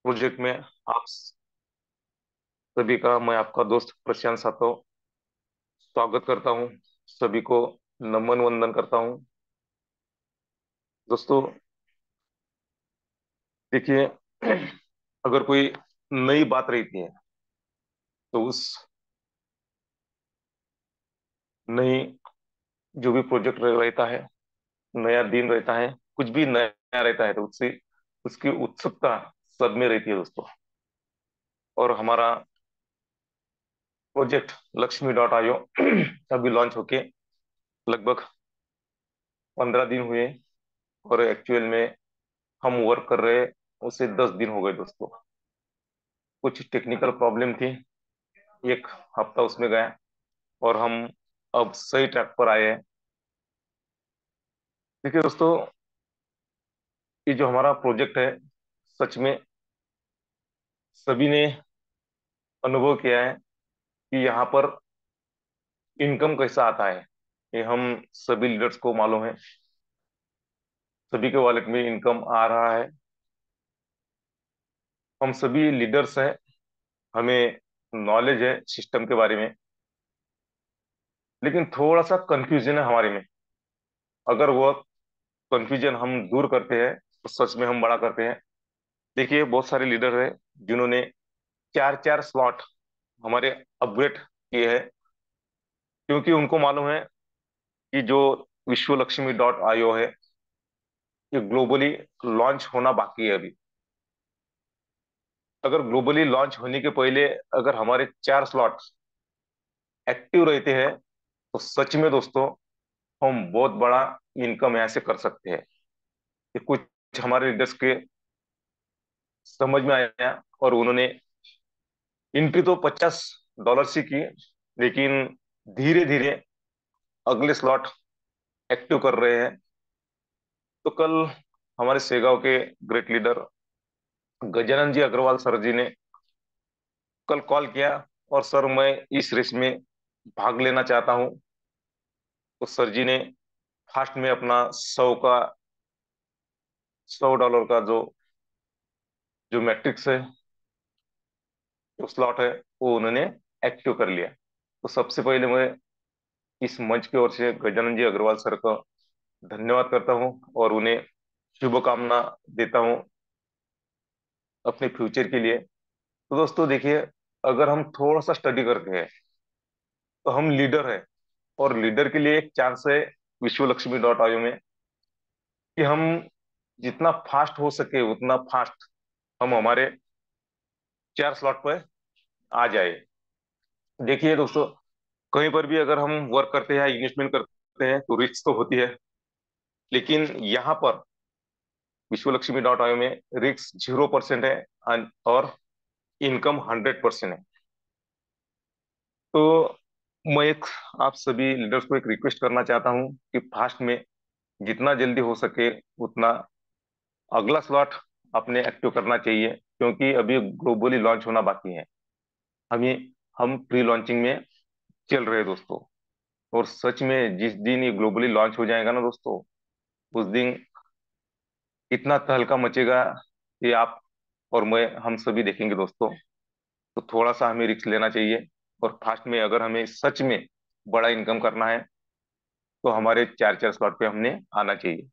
Project में आप सभी का, मैं आपका दोस्त प्रशांत सातव स्वागत करता हूं। सभी को नमन वंदन करता हूं। दोस्तों देखिए, अगर कोई नई बात रहती है तो उस नई जो भी प्रोजेक्ट रहता है, नया दिन रहता है, कुछ भी नया रहता है तो उससे उसकी उत्सुकता सब में रहती है दोस्तों। और हमारा प्रोजेक्ट लक्ष्मी.io अभी लॉन्च होके लगभग 15 दिन हुए। और एक्चुअल में हम वर्क कर रहे उसे 10 दिन हो गए दोस्तों। कुछ टेक्निकल प्रॉब्लम थी, एक हफ्ता उसमें गया और हम अब सही ट्रैक पर आए हैं। देखिए दोस्तों, ये जो हमारा प्रोजेक्ट है, सच में सभी ने अनुभव किया है कि यहाँ पर इनकम कैसा आता है। ये हम सभी लीडर्स को मालूम है, सभी के वॉलेट में इनकम आ रहा है। हम सभी लीडर्स हैं, हमें नॉलेज है सिस्टम के बारे में, लेकिन थोड़ा सा कंफ्यूजन है हमारे में। अगर वो कंफ्यूजन हम दूर करते हैं तो सच में हम बड़ा करते हैं। देखिए, बहुत सारे लीडर हैं जिन्होंने चार चार स्लॉट हमारे अपग्रेड किए हैं, क्योंकि उनको मालूम है कि जो विश्वलक्ष्मी.io है, ये ग्लोबली लॉन्च होना बाकी है अभी। अगर ग्लोबली लॉन्च होने के पहले अगर हमारे चार स्लॉट एक्टिव रहते हैं तो सच में दोस्तों हम बहुत बड़ा इनकम यहाँ से कर सकते हैं। ये कुछ हमारे लीडर्स के समझ में आया और उन्होंने एंट्री तो $50 से की, लेकिन धीरे धीरे अगले स्लॉट एक्टिव कर रहे हैं। तो कल हमारे सेगांव के great leader Gajanan ji Agarwal sir जी ने कल कॉल किया और सर, मैं इस रेस में भाग लेना चाहता हूं। तो सर जी ने फास्ट में अपना 100 का जो जो मैट्रिक्स है, जो स्लॉट है, वो उन्होंने एक्टिव कर लिया। तो सबसे पहले मैं इस मंच की ओर से गजानन जी अग्रवाल सर का धन्यवाद करता हूं और उन्हें शुभकामना देता हूं अपने फ्यूचर के लिए। तो दोस्तों देखिए, अगर हम थोड़ा सा स्टडी करते हैं तो हम लीडर है, और लीडर के लिए एक चांस है विश्वलक्ष्मी.io में कि हम जितना फास्ट हो सके उतना फास्ट हम हमारे चार स्लॉट पर आ जाए। देखिए दोस्तों, कहीं पर भी अगर हम वर्क करते हैं, इन्वेस्टमेंट करते हैं तो रिस्क तो होती है, लेकिन यहाँ पर विश्वलक्ष्मी.io में रिस्क 0% है और इनकम 100% है। तो मैं एक आप सभी लीडर्स को एक रिक्वेस्ट करना चाहता हूँ कि फास्ट में जितना जल्दी हो सके उतना अगला स्लॉट अपने एक्टिव करना चाहिए, क्योंकि अभी ग्लोबली लॉन्च होना बाकी है। हमें हम प्री लॉन्चिंग में चल रहे हैं दोस्तों। और सच में जिस दिन ये ग्लोबली लॉन्च हो जाएगा ना दोस्तों, उस दिन इतना तहलका मचेगा कि आप और मैं, हम सभी देखेंगे दोस्तों। तो थोड़ा सा हमें रिस्क लेना चाहिए, और फास्ट में अगर हमें सच में बड़ा इनकम करना है तो हमारे चार चार स्लॉट पे हमने आना चाहिए।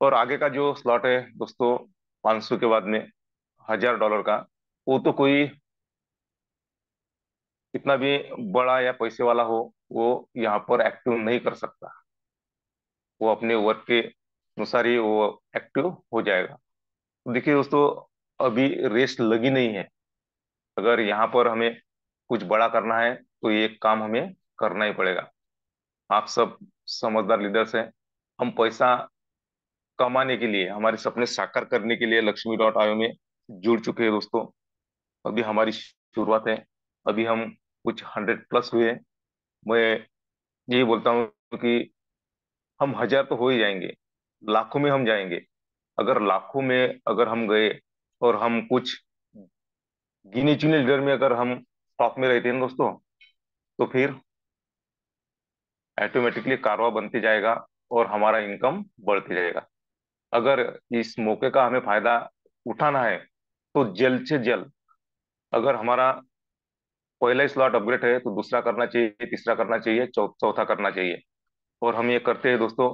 और आगे का जो स्लॉट है दोस्तों, 500 के बाद में $1000 का, वो तो कोई कितना भी बड़ा या पैसे वाला हो, वो यहाँ पर एक्टिव नहीं कर सकता। वो अपने वर्क के अनुसार ही वो एक्टिव हो जाएगा। तो देखिए दोस्तों, अभी रेस लगी नहीं है। अगर यहाँ पर हमें कुछ बड़ा करना है तो ये काम हमें करना ही पड़ेगा। आप सब समझदार लीडर्स हैं। हम पैसा कमाने के लिए, हमारे सपने साकार करने के लिए लक्ष्मी.io में जुड़ चुके हैं दोस्तों। अभी हमारी शुरुआत है। अभी हम कुछ 100+ हुए हैं। मैं यही बोलता हूँ कि हम 1000 तो हो ही जाएंगे, लाखों में हम जाएंगे। अगर लाखों में अगर हम गए और हम कुछ गिने चुने लीडर में अगर हम टॉप में रहते हैं ना दोस्तों, तो फिर ऑटोमेटिकली कारवा बनते जाएगा और हमारा इनकम बढ़ते जाएगा। अगर इस मौके का हमें फायदा उठाना है तो जल्द से जल्द, अगर हमारा पहला ही स्लॉट अपग्रेड है तो दूसरा करना चाहिए, तीसरा करना चाहिए, चौथा करना चाहिए। और हम ये करते हैं दोस्तों,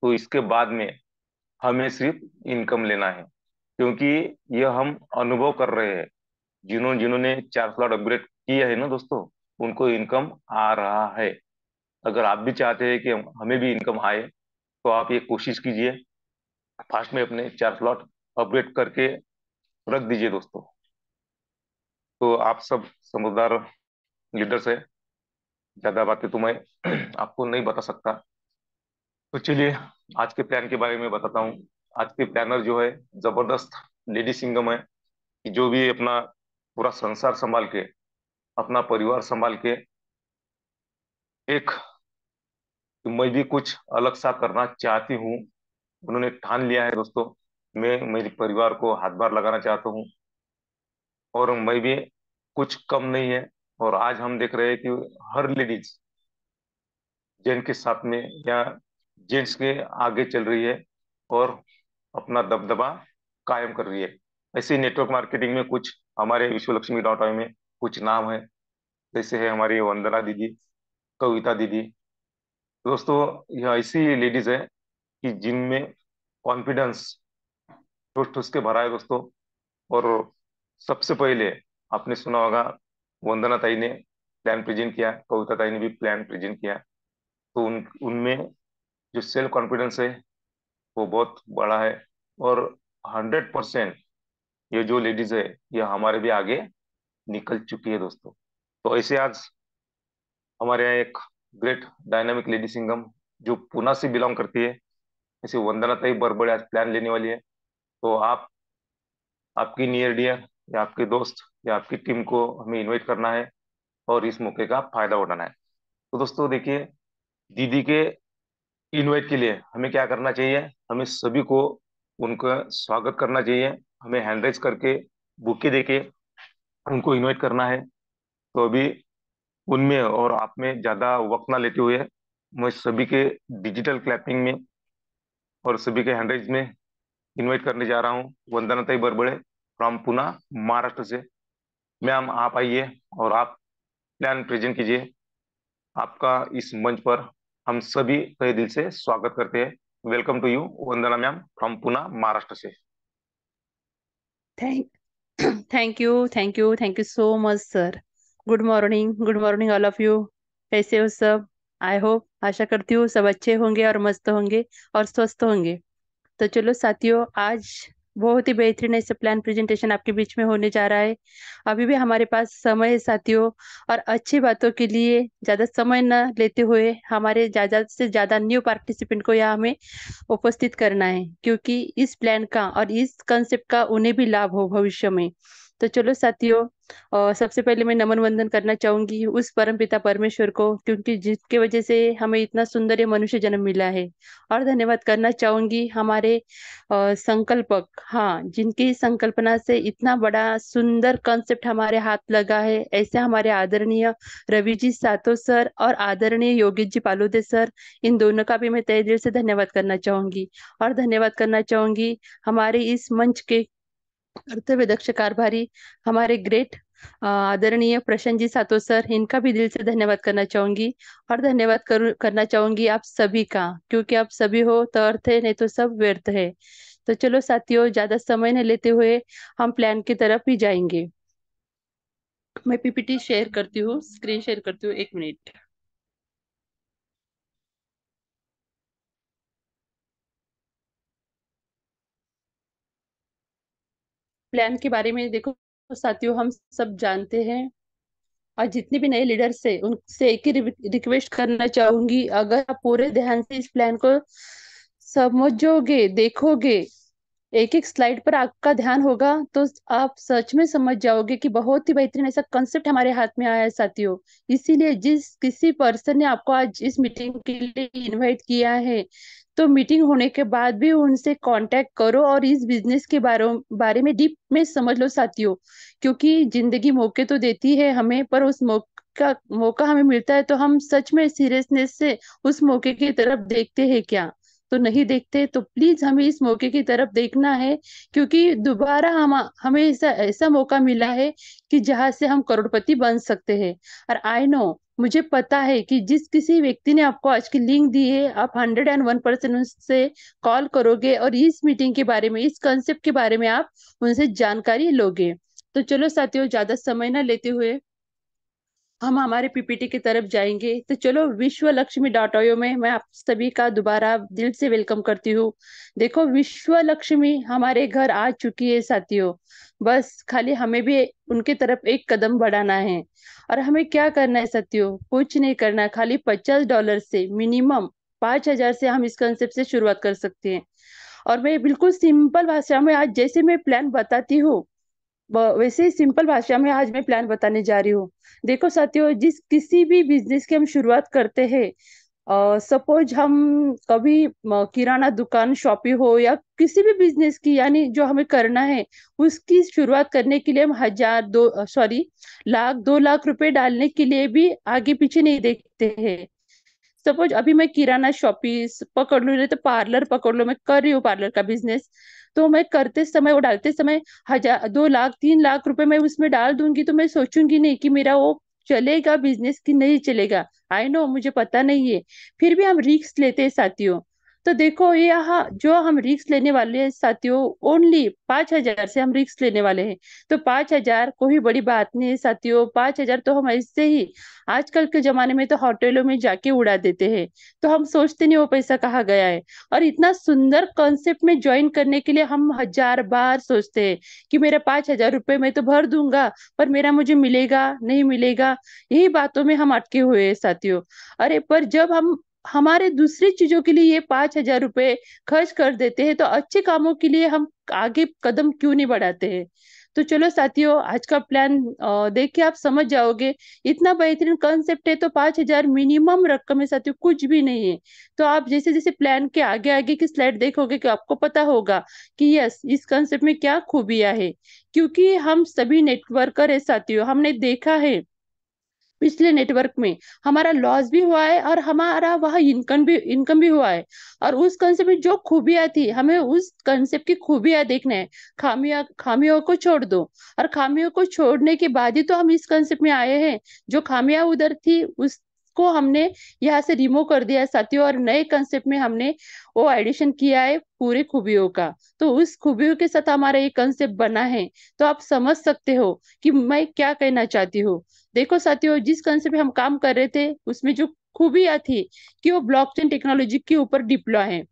तो इसके बाद में हमें सिर्फ इनकम लेना है, क्योंकि यह हम अनुभव कर रहे हैं। जिन्होंने जिन्होंने 4 स्लॉट अपग्रेड किए हैं ना दोस्तों, उनको इनकम आ रहा है। अगर आप भी चाहते हैं कि हमें भी इनकम आए, तो आप ये कोशिश कीजिए, फास्ट में अपने 4 स्लॉट अपग्रेड करके रख दीजिए दोस्तों। तो आप सब समझदार लीडर्स है, ज्यादा बातें तो मैं आपको नहीं बता सकता। तो चलिए, आज के प्लान के बारे में बताता हूँ। आज के प्लानर जो है, जबरदस्त लेडी सिंघम है, कि जो भी अपना पूरा संसार संभाल के, अपना परिवार संभाल के, एक मैं भी कुछ अलग सा करना चाहती हूँ। उन्होंने ठान लिया है दोस्तों। मैं मेरे परिवार को हाथभार लगाना चाहता हूँ, और मैं भी कुछ कम नहीं है। और आज हम देख रहे हैं कि हर लेडीज जेंट्स के साथ में, या जेंट्स के आगे चल रही है, और अपना दबदबा कायम कर रही है। ऐसे नेटवर्क मार्केटिंग में कुछ हमारे विश्वलक्ष्मी में कुछ नाम है। जैसे है हमारी वंदना दीदी, कविता दीदी। दोस्तों, यह ऐसी लेडीज है कि जिनमें कॉन्फिडेंस ठुस ठुस के भरा है दोस्तों। और सबसे पहले आपने सुना होगा, वंदना ताई ने प्लान प्रेजेंट किया, कविता ताई ने भी प्लान प्रेजेंट किया। तो उनमें जो सेल्फ कॉन्फिडेंस है, वो बहुत बड़ा है। और 100% ये जो लेडीज है, ये हमारे भी आगे निकल चुकी है दोस्तों। तो ऐसे आज हमारे यहाँ एक ग्रेट डायनामिक लेडी सिंगम, जो पुणे से बिलोंग करती है, ऐसे वंदना ताई बड़े आज प्लान लेने वाली है। तो आप, आपकी नियर डियर, या आपके दोस्त, या आपकी टीम को हमें इनवाइट करना है, और इस मौके का फायदा उठाना है। तो दोस्तों देखिए, दीदी के इनवाइट के लिए हमें क्या करना चाहिए? हमें सभी को उनका स्वागत करना चाहिए। हमें हैंड रेज करके, बुके देके उनको इनवाइट करना है। तो अभी उनमें और आप में ज्यादा वक्त ना लेते हुए, मैं सभी के डिजिटल क्लैपिंग में और सभी के हैंड रेज में इनवाइट करने जा रहा हूँ। वंदना ताई बरबड़े फ्रॉम पुणे, महाराष्ट्र से। मैम, आप आइए और आप प्लान प्रेजेंट कीजिए। आपका इस मंच पर हम सभी तहे दिल से स्वागत करते हैं। Welcome to you Vandana ma'am, from Pune, Maharashtra से। Thank, thank you so much, sir. Good morning, all of you. कैसे हो सब? आई होप, आशा करती हूँ सब अच्छे होंगे और मस्त होंगे और स्वस्थ होंगे। तो चलो साथियों, आज बहुत ही बेहतरीन ऐसा प्लान प्रेजेंटेशन आपके बीच में होने जा रहा है। अभी भी हमारे पास समय है साथियों, और अच्छी बातों के लिए ज्यादा समय न लेते हुए हमारे ज्यादा से ज्यादा न्यू पार्टिसिपेंट को यहाँ हमें उपस्थित करना है, क्योंकि इस प्लान का और इस कंसेप्ट का उन्हें भी लाभ हो भविष्य में। तो चलो साथियों, सबसे पहले मैं नमन वंदन करना चाहूंगी उस परम पिता परमेश्वर को, क्योंकि जिसके वजह से हमें इतना सुंदर ये मनुष्य जन्म मिला है। और धन्यवाद करना चाहूंगी हमारे संकल्पक, हाँ, जिनकी संकल्पना से इतना बड़ा सुंदर कंसेप्ट हमारे हाथ लगा है, ऐसे हमारे आदरणीय रवि जी सातो सर और आदरणीय योगेश जी पालोदे सर। इन दोनों का भी मैं तहे दिल से धन्यवाद करना चाहूंगी। और धन्यवाद करना चाहूंगी हमारे इस मंच के कर्तव्य दक्ष कारभारी, हमारे ग्रेट आदरणीय प्रशांत जी सातो सर, इनका भी दिल से धन्यवाद करना चाहूंगी। और धन्यवाद करना चाहूंगी आप सभी का, क्योंकि आप सभी हो तो अर्थ है, नहीं तो सब व्यर्थ है। तो चलो साथियों, ज्यादा समय न लेते हुए हम प्लान की तरफ ही जाएंगे। मैं पीपीटी शेयर करती हूँ, स्क्रीन शेयर करती हूँ, 1 मिनट। प्लान के बारे में देखो साथियों, हम सब जानते हैं, और जितने भी नए लीडर्स है उनसे एक ही रिक्वेस्ट करना चाहूंगी, अगर आप पूरे ध्यान से इस प्लान को समझोगे, देखोगे, एक एक स्लाइड पर आपका ध्यान होगा, तो आप सच में समझ जाओगे कि बहुत ही बेहतरीन ऐसा कंसेप्ट हमारे हाथ में आया है साथियों। इसीलिए जिस किसी पर्सन ने आपको आज इस मीटिंग के लिए इनवाइट किया है, तो मीटिंग होने के बाद भी उनसे कांटेक्ट करो और इस बिजनेस के बारे में डीप में समझ लो साथियों। क्योंकि जिंदगी मौके तो देती है हमें, पर उस मौका हमें मिलता है तो हम सच में सीरियसनेस से उस मौके की तरफ देखते हैं क्या? तो नहीं देखते, तो प्लीज हमें इस मौके की तरफ देखना है, क्योंकि दोबारा हमें ऐसा ऐसा मौका मिला है कि जहां से हम करोड़पति बन सकते हैं। और आई नो, मुझे पता है कि जिस किसी व्यक्ति ने आपको आज की लिंक दी है, आप 101% उससे कॉल करोगे और इस मीटिंग के बारे में, इस कंसेप्ट के बारे में आप उनसे जानकारी लोगे। तो चलो साथियों, ज्यादा समय ना लेते हुए हम हमारे पीपीटी की तरफ जाएंगे। तो चलो, विश्व लक्ष्मी डॉट आईओ में मैं आप सभी का दोबारा दिल से वेलकम करती हूँ। देखो, विश्व लक्ष्मी हमारे घर आ चुकी है साथियों। बस खाली हमें भी उनके तरफ एक कदम बढ़ाना है। और हमें क्या करना है साथियों? कुछ नहीं करना है, खाली $50 से, मिनिमम 5,000 से हम इस कंसेप्ट से शुरुआत कर सकते हैं। और मैं बिल्कुल सिंपल भाषा में आज जैसे मैं प्लान बताती हूँ, वैसे ही सिंपल भाषा में आज मैं प्लान बताने जा रही हूँ। देखो साथियों, जिस किसी भी बिजनेस की हम शुरुआत करते हैं, सपोज हम कभी किराना दुकान, शॉपी हो, या किसी भी बिजनेस की, यानी जो हमें करना है, उसकी शुरुआत करने के लिए हम हजार, दो सॉरी, लाख, 2 लाख रुपए डालने के लिए भी आगे पीछे नहीं देखते हैं। सपोज अभी मैं किराना शॉपीस पकड़ लूँ, नहीं तो पार्लर पकड़ लो, मैं कर रही हूँ पार्लर का बिजनेस। तो मैं करते समय, वो डालते समय, 1,000, 2 लाख, 3 लाख रुपए मैं उसमें डाल दूंगी, तो मैं सोचूंगी नहीं कि मेरा वो चलेगा बिजनेस कि नहीं चलेगा। आई नो, मुझे पता नहीं है, फिर भी हम रिस्क लेते हैं साथियों। तो देखो, ये यहाँ जो हम रिस्क लेने वाले हैं साथियों, ओनली 5,000 से हम रिस्क लेने वाले हैं। तो 5,000 कोई बड़ी बात नहीं है साथियों। 5,000 तो हम ऐसे ही, आजकल के जमाने में तो होटलों में जाके उड़ा देते हैं। तो हम सोचते नहीं वो पैसा कहाँ गया है। और इतना सुंदर कॉन्सेप्ट में ज्वाइन करने के लिए हम 1,000 बार सोचते हैं कि मेरा 5,000 रुपये मैं तो भर दूंगा, पर मेरा मुझे मिलेगा नहीं मिलेगा। यही बातों में हम अटके हुए हैं साथियों। अरे पर जब हम हमारे दूसरी चीजों के लिए ये 5,000 रुपये खर्च कर देते हैं, तो अच्छे कामों के लिए हम आगे कदम क्यों नहीं बढ़ाते हैं? तो चलो साथियों, आज का प्लान देख के आप समझ जाओगे। इतना बेहतरीन कंसेप्ट है, तो 5,000 मिनिमम रकम है साथियों, कुछ भी नहीं है। तो आप जैसे जैसे प्लान के आगे आगे की स्लाइड देखोगे कि आपको पता होगा कि यस, इस कंसेप्ट में क्या खूबियां है। क्योंकि हम सभी नेटवर्कर है साथियों, हमने देखा है पिछले नेटवर्क में हमारा लॉस भी हुआ है और हमारा वह इनकम भी हुआ है। और उस कंसेप्ट में जो खूबियां थी, हमें उस कंसेप्ट की खूबियां देखना है। खामियों को छोड़ दो। और खामियों को छोड़ने के बाद ही तो हम इस कंसेप्ट में आए हैं। जो खामियां उधर थी, उसको हमने यहाँ से रिमूव कर दिया है साथियों, और नए कंसेप्ट में हमने वो एडिशन किया है पूरी खूबियों का। तो उस खूबियों के साथ हमारा ये कंसेप्ट बना है। तो आप समझ सकते हो कि मैं क्या कहना चाहती हूँ। देखो साथियों, जिस कंसेप्ट पे हम काम कर रहे थे, उसमें जो खूबियां थी कि वो ब्लॉकचेन टेक्नोलॉजी के ऊपर डिप्लॉय है।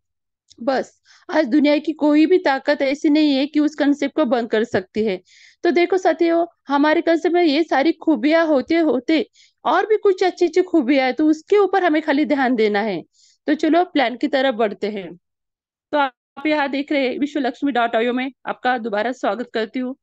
बस, आज दुनिया की कोई भी ताकत ऐसी नहीं है कि उस कंसेप्ट को बंद कर सकती है। तो देखो साथियों, हमारे कंसेप्ट में ये सारी खूबियां होते होते और भी कुछ अच्छी अच्छी खूबियां है, तो उसके ऊपर हमें खाली ध्यान देना है। तो चलो प्लान की तरफ बढ़ते हैं। तो आप यहाँ देख रहे हैं विश्व लक्ष्मी डॉट आईओ में आपका दोबारा स्वागत करती हूँ।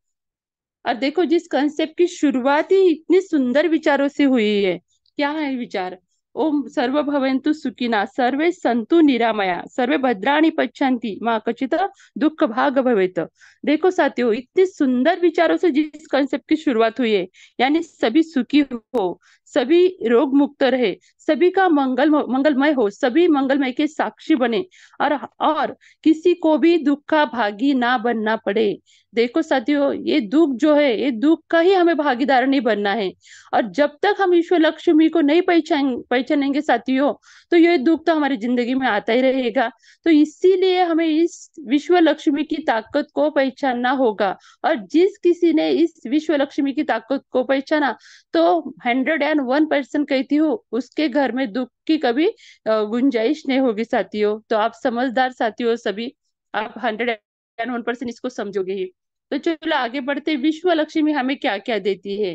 और देखो, जिस कंसेप्ट की शुरुआत ही इतने सुंदर विचारों से हुई है, क्या है विचार? ओम सर्व भवन्तु सुखिना, सर्वे संतु निरामया, सर्वे भद्राणि पश्यन्ति माँ कचित दुख भाग भवेत। देखो साथियों, इतने सुंदर विचारों से जिस कंसेप्ट की शुरुआत हुई है, यानी सभी सुखी हो, सभी रोग मुक्त रहे, सभी का मंगलमय हो, सभी मंगलमय के साक्षी बने, और किसी को भी दुख का भागी ना बनना पड़े। देखो साथियों, ये दुख जो है, ये दुख का ही हमें भागीदार नहीं बनना है। और जब तक हम ईश्वर लक्ष्मी को नहीं पहचानेंगे साथियों, तो ये दुख तो हमारी जिंदगी में आता ही रहेगा। तो इसीलिए हमें इस विश्व लक्ष्मी की ताकत को पहचानना होगा। और जिस किसी ने इस विश्व लक्ष्मी की ताकत को पहचाना, तो 101% कहती हूँ, उसके घर में दुख की कभी गुंजाइश नहीं होगी साथियों। तो आप समझदार साथियों सभी, आप 101% इसको समझोगे ही। तो चलो आगे बढ़ते, विश्व लक्ष्मी हमें क्या क्या देती है।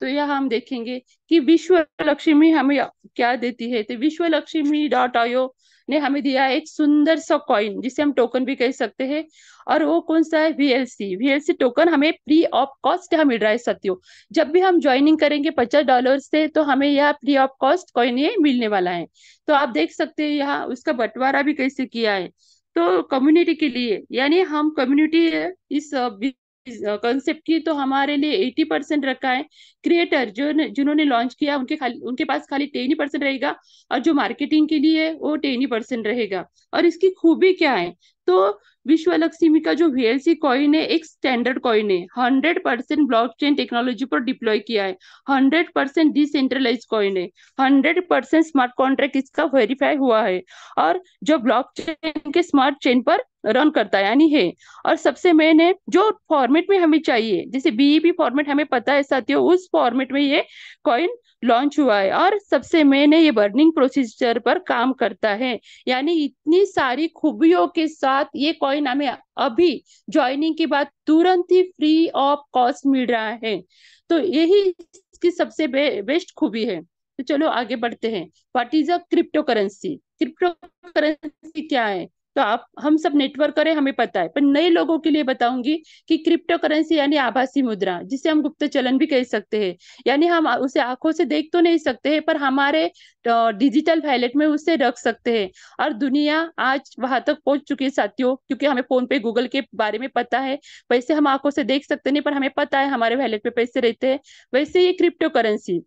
तो यह हम देखेंगे कि विश्व लक्ष्मी हमें क्या देती है। तो विश्व लक्ष्मी डॉट आईओ ने हमें दिया है एक सुंदर सा कॉइन, जिसे हम टोकन भी कह सकते हैं। और वो कौन सा है? वीएलसी टोकन हमें फ्री ऑफ कॉस्ट यहाँ मिल रहा है साथियों। जब भी हम ज्वाइनिंग करेंगे $50 से, तो हमें यह फ्री ऑफ कॉस्ट कॉइन ये मिलने वाला है। तो आप देख सकते हैं यहाँ उसका बंटवारा भी कैसे किया है। तो कम्युनिटी के लिए, यानी हम कम्युनिटी इस कंसेप्ट की तो हमारे लिए 80% रखा है। क्रिएटर जिन्होंने लॉन्च किया उनके पास खाली 10% रहेगा, और जो मार्केटिंग के लिए है वो 10% रहेगा। और इसकी खूबी क्या है, तो विश्व लक्ष्मी का जो वीएलसी कॉइन है एक स्टैंडर्ड कॉइन है, 100% ब्लॉकचेन टेक्नोलॉजी पर डिप्लॉय किया है, 100% डिसेंट्रलाइज कॉइन है, 100% स्मार्ट कॉन्ट्रैक्ट इसका वेरीफाई हुआ है, और जो ब्लॉकचेन के स्मार्ट चेन पर रन करता है यानी है। और सबसे मेन है जो फॉर्मेट में हमें चाहिए, जैसे बीईपी फॉर्मेट हमें पता है साथियों, उस फॉर्मेट में ये कॉइन लॉन्च हुआ है। और सबसे मेन है ये बर्निंग प्रोसीजर पर काम करता है। यानी इतनी सारी खूबियों के साथ ये कॉइन हमें अभी ज्वाइनिंग के बाद तुरंत ही फ्री ऑफ कॉस्ट मिल रहा है। तो यही इसकी सबसे बेस्ट खूबी है। तो चलो आगे बढ़ते हैं। What is a crypto currency? Crypto currency क्या है? तो आप हम सब नेटवर्क करें हमें पता है, पर नए लोगों के लिए बताऊंगी कि क्रिप्टो करेंसी यानी आभासी मुद्रा, जिसे हम गुप्त चलन भी कह सकते हैं। यानी हम उसे आंखों से देख तो नहीं सकते हैं, पर हमारे डिजिटल वैलेट में उसे रख सकते हैं। और दुनिया आज वहां तक पहुंच चुकी है साथियों, क्योंकि हमें फोन पे गूगल के बारे में पता है। पैसे हम आंखों से देख सकते नहीं, पर हमें पता है हमारे वैलेट पे पैसे रहते हैं। वैसे ये क्रिप्टो करेंसी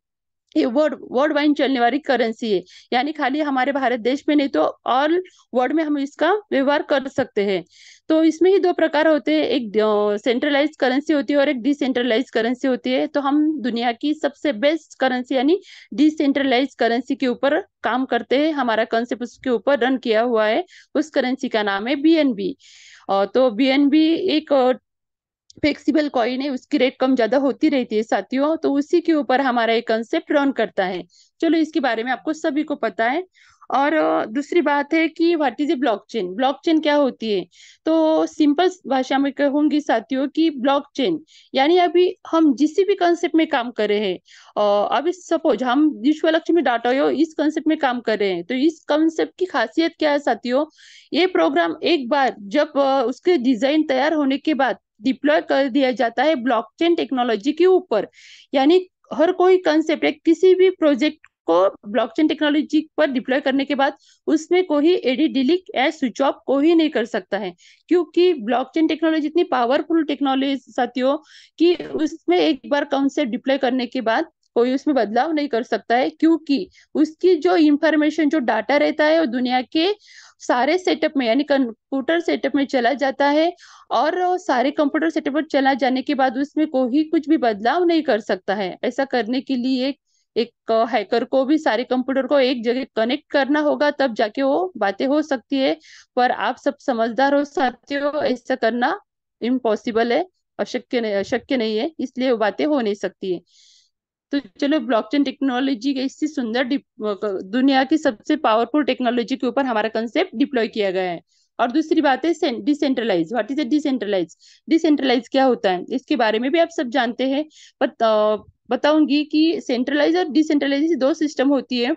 ये वर्ल्ड वर्ल्ड वाइड चलने वाली करेंसी है। यानी खाली हमारे भारत देश में नहीं, तो ऑल वर्ल्ड में हम इसका व्यवहार कर सकते हैं। तो इसमें ही दो प्रकार होते हैं, एक सेंट्रलाइज करेंसी होती है और एक डिसेंट्रलाइज करेंसी होती है। तो हम दुनिया की सबसे बेस्ट करेंसी यानी डिसेंट्रलाइज करेंसी के ऊपर काम करते हैं, हमारा कंसेप्ट उसके ऊपर रन किया हुआ है। उस करेंसी का नाम है बीएनबी। तो बीएनबी एक फ्लेक्सिबल कॉइन है, उसकी रेट कम ज्यादा होती रहती है साथियों, तो उसी के ऊपर हमारा एक कंसेप्ट रन करता है। चलो इसके बारे में आपको सभी को पता है। और दूसरी बात है कि what is A blockchain? Blockchain क्या होती है? तो सिंपल भाषा में कहूंगी साथियों कि ब्लॉकचेन यानी अभी हम जिस भी कंसेप्ट में काम कर रहे हैं, अभी सपोज हम विश्व लक्ष्मी डाटा हो इस कंसेप्ट में काम कर रहे हैं, तो इस कंसेप्ट की खासियत क्या है साथियों? ये प्रोग्राम एक बार जब उसके डिजाइन तैयार होने के बाद डिप्लॉय कर दिया जाता है ब्लॉकचेन टेक्नोलॉजी के ऊपर। यानी हर कोई कंसेप्ट है किसी भी प्रोजेक्ट को ब्लॉकचेन टेक्नोलॉजी पर डिप्लॉय करने के बाद उसमें कोई एडिट डिलीट या स्विच ऑफ कोई नहीं कर सकता है, क्योंकि ब्लॉकचेन टेक्नोलॉजी इतनी पावरफुल टेक्नोलॉजी साथियों कि उसमें एक बार कंसेप्ट डिप्लॉय करने के बाद कोई उसमें बदलाव नहीं कर सकता है, क्योंकि उसकी जो इंफॉर्मेशन जो डाटा रहता है वो दुनिया के सारे सेटअप में यानी कंप्यूटर सेटअप में चला जाता है। और सारे कंप्यूटर सेटअप पर चला जाने के बाद उसमें कोई कुछ भी बदलाव नहीं कर सकता है। ऐसा करने के लिए एक हैकर को भी सारे कंप्यूटर को एक जगह कनेक्ट करना होगा, तब जाके वो बातें हो सकती है। पर आप सब समझदार हो साथियों, ऐसा करना इम्पॉसिबल है, अशक्य नहीं है, इसलिए वो बातें हो नहीं सकती है। तो चलो ब्लॉकचेन टेक्नोलॉजी के इसी सुंदर दुनिया की सबसे पावरफुल टेक्नोलॉजी के ऊपर हमारा कंसेप्ट डिप्लॉय किया गया है। और दूसरी बात है decentralize. What is a decentralize? Decentralize क्या होता है इसके बारे में भी आप सब जानते हैं, पर बताऊंगी कि सेंट्रलाइज और डिसेंट्रलाइज दो सिस्टम होती है।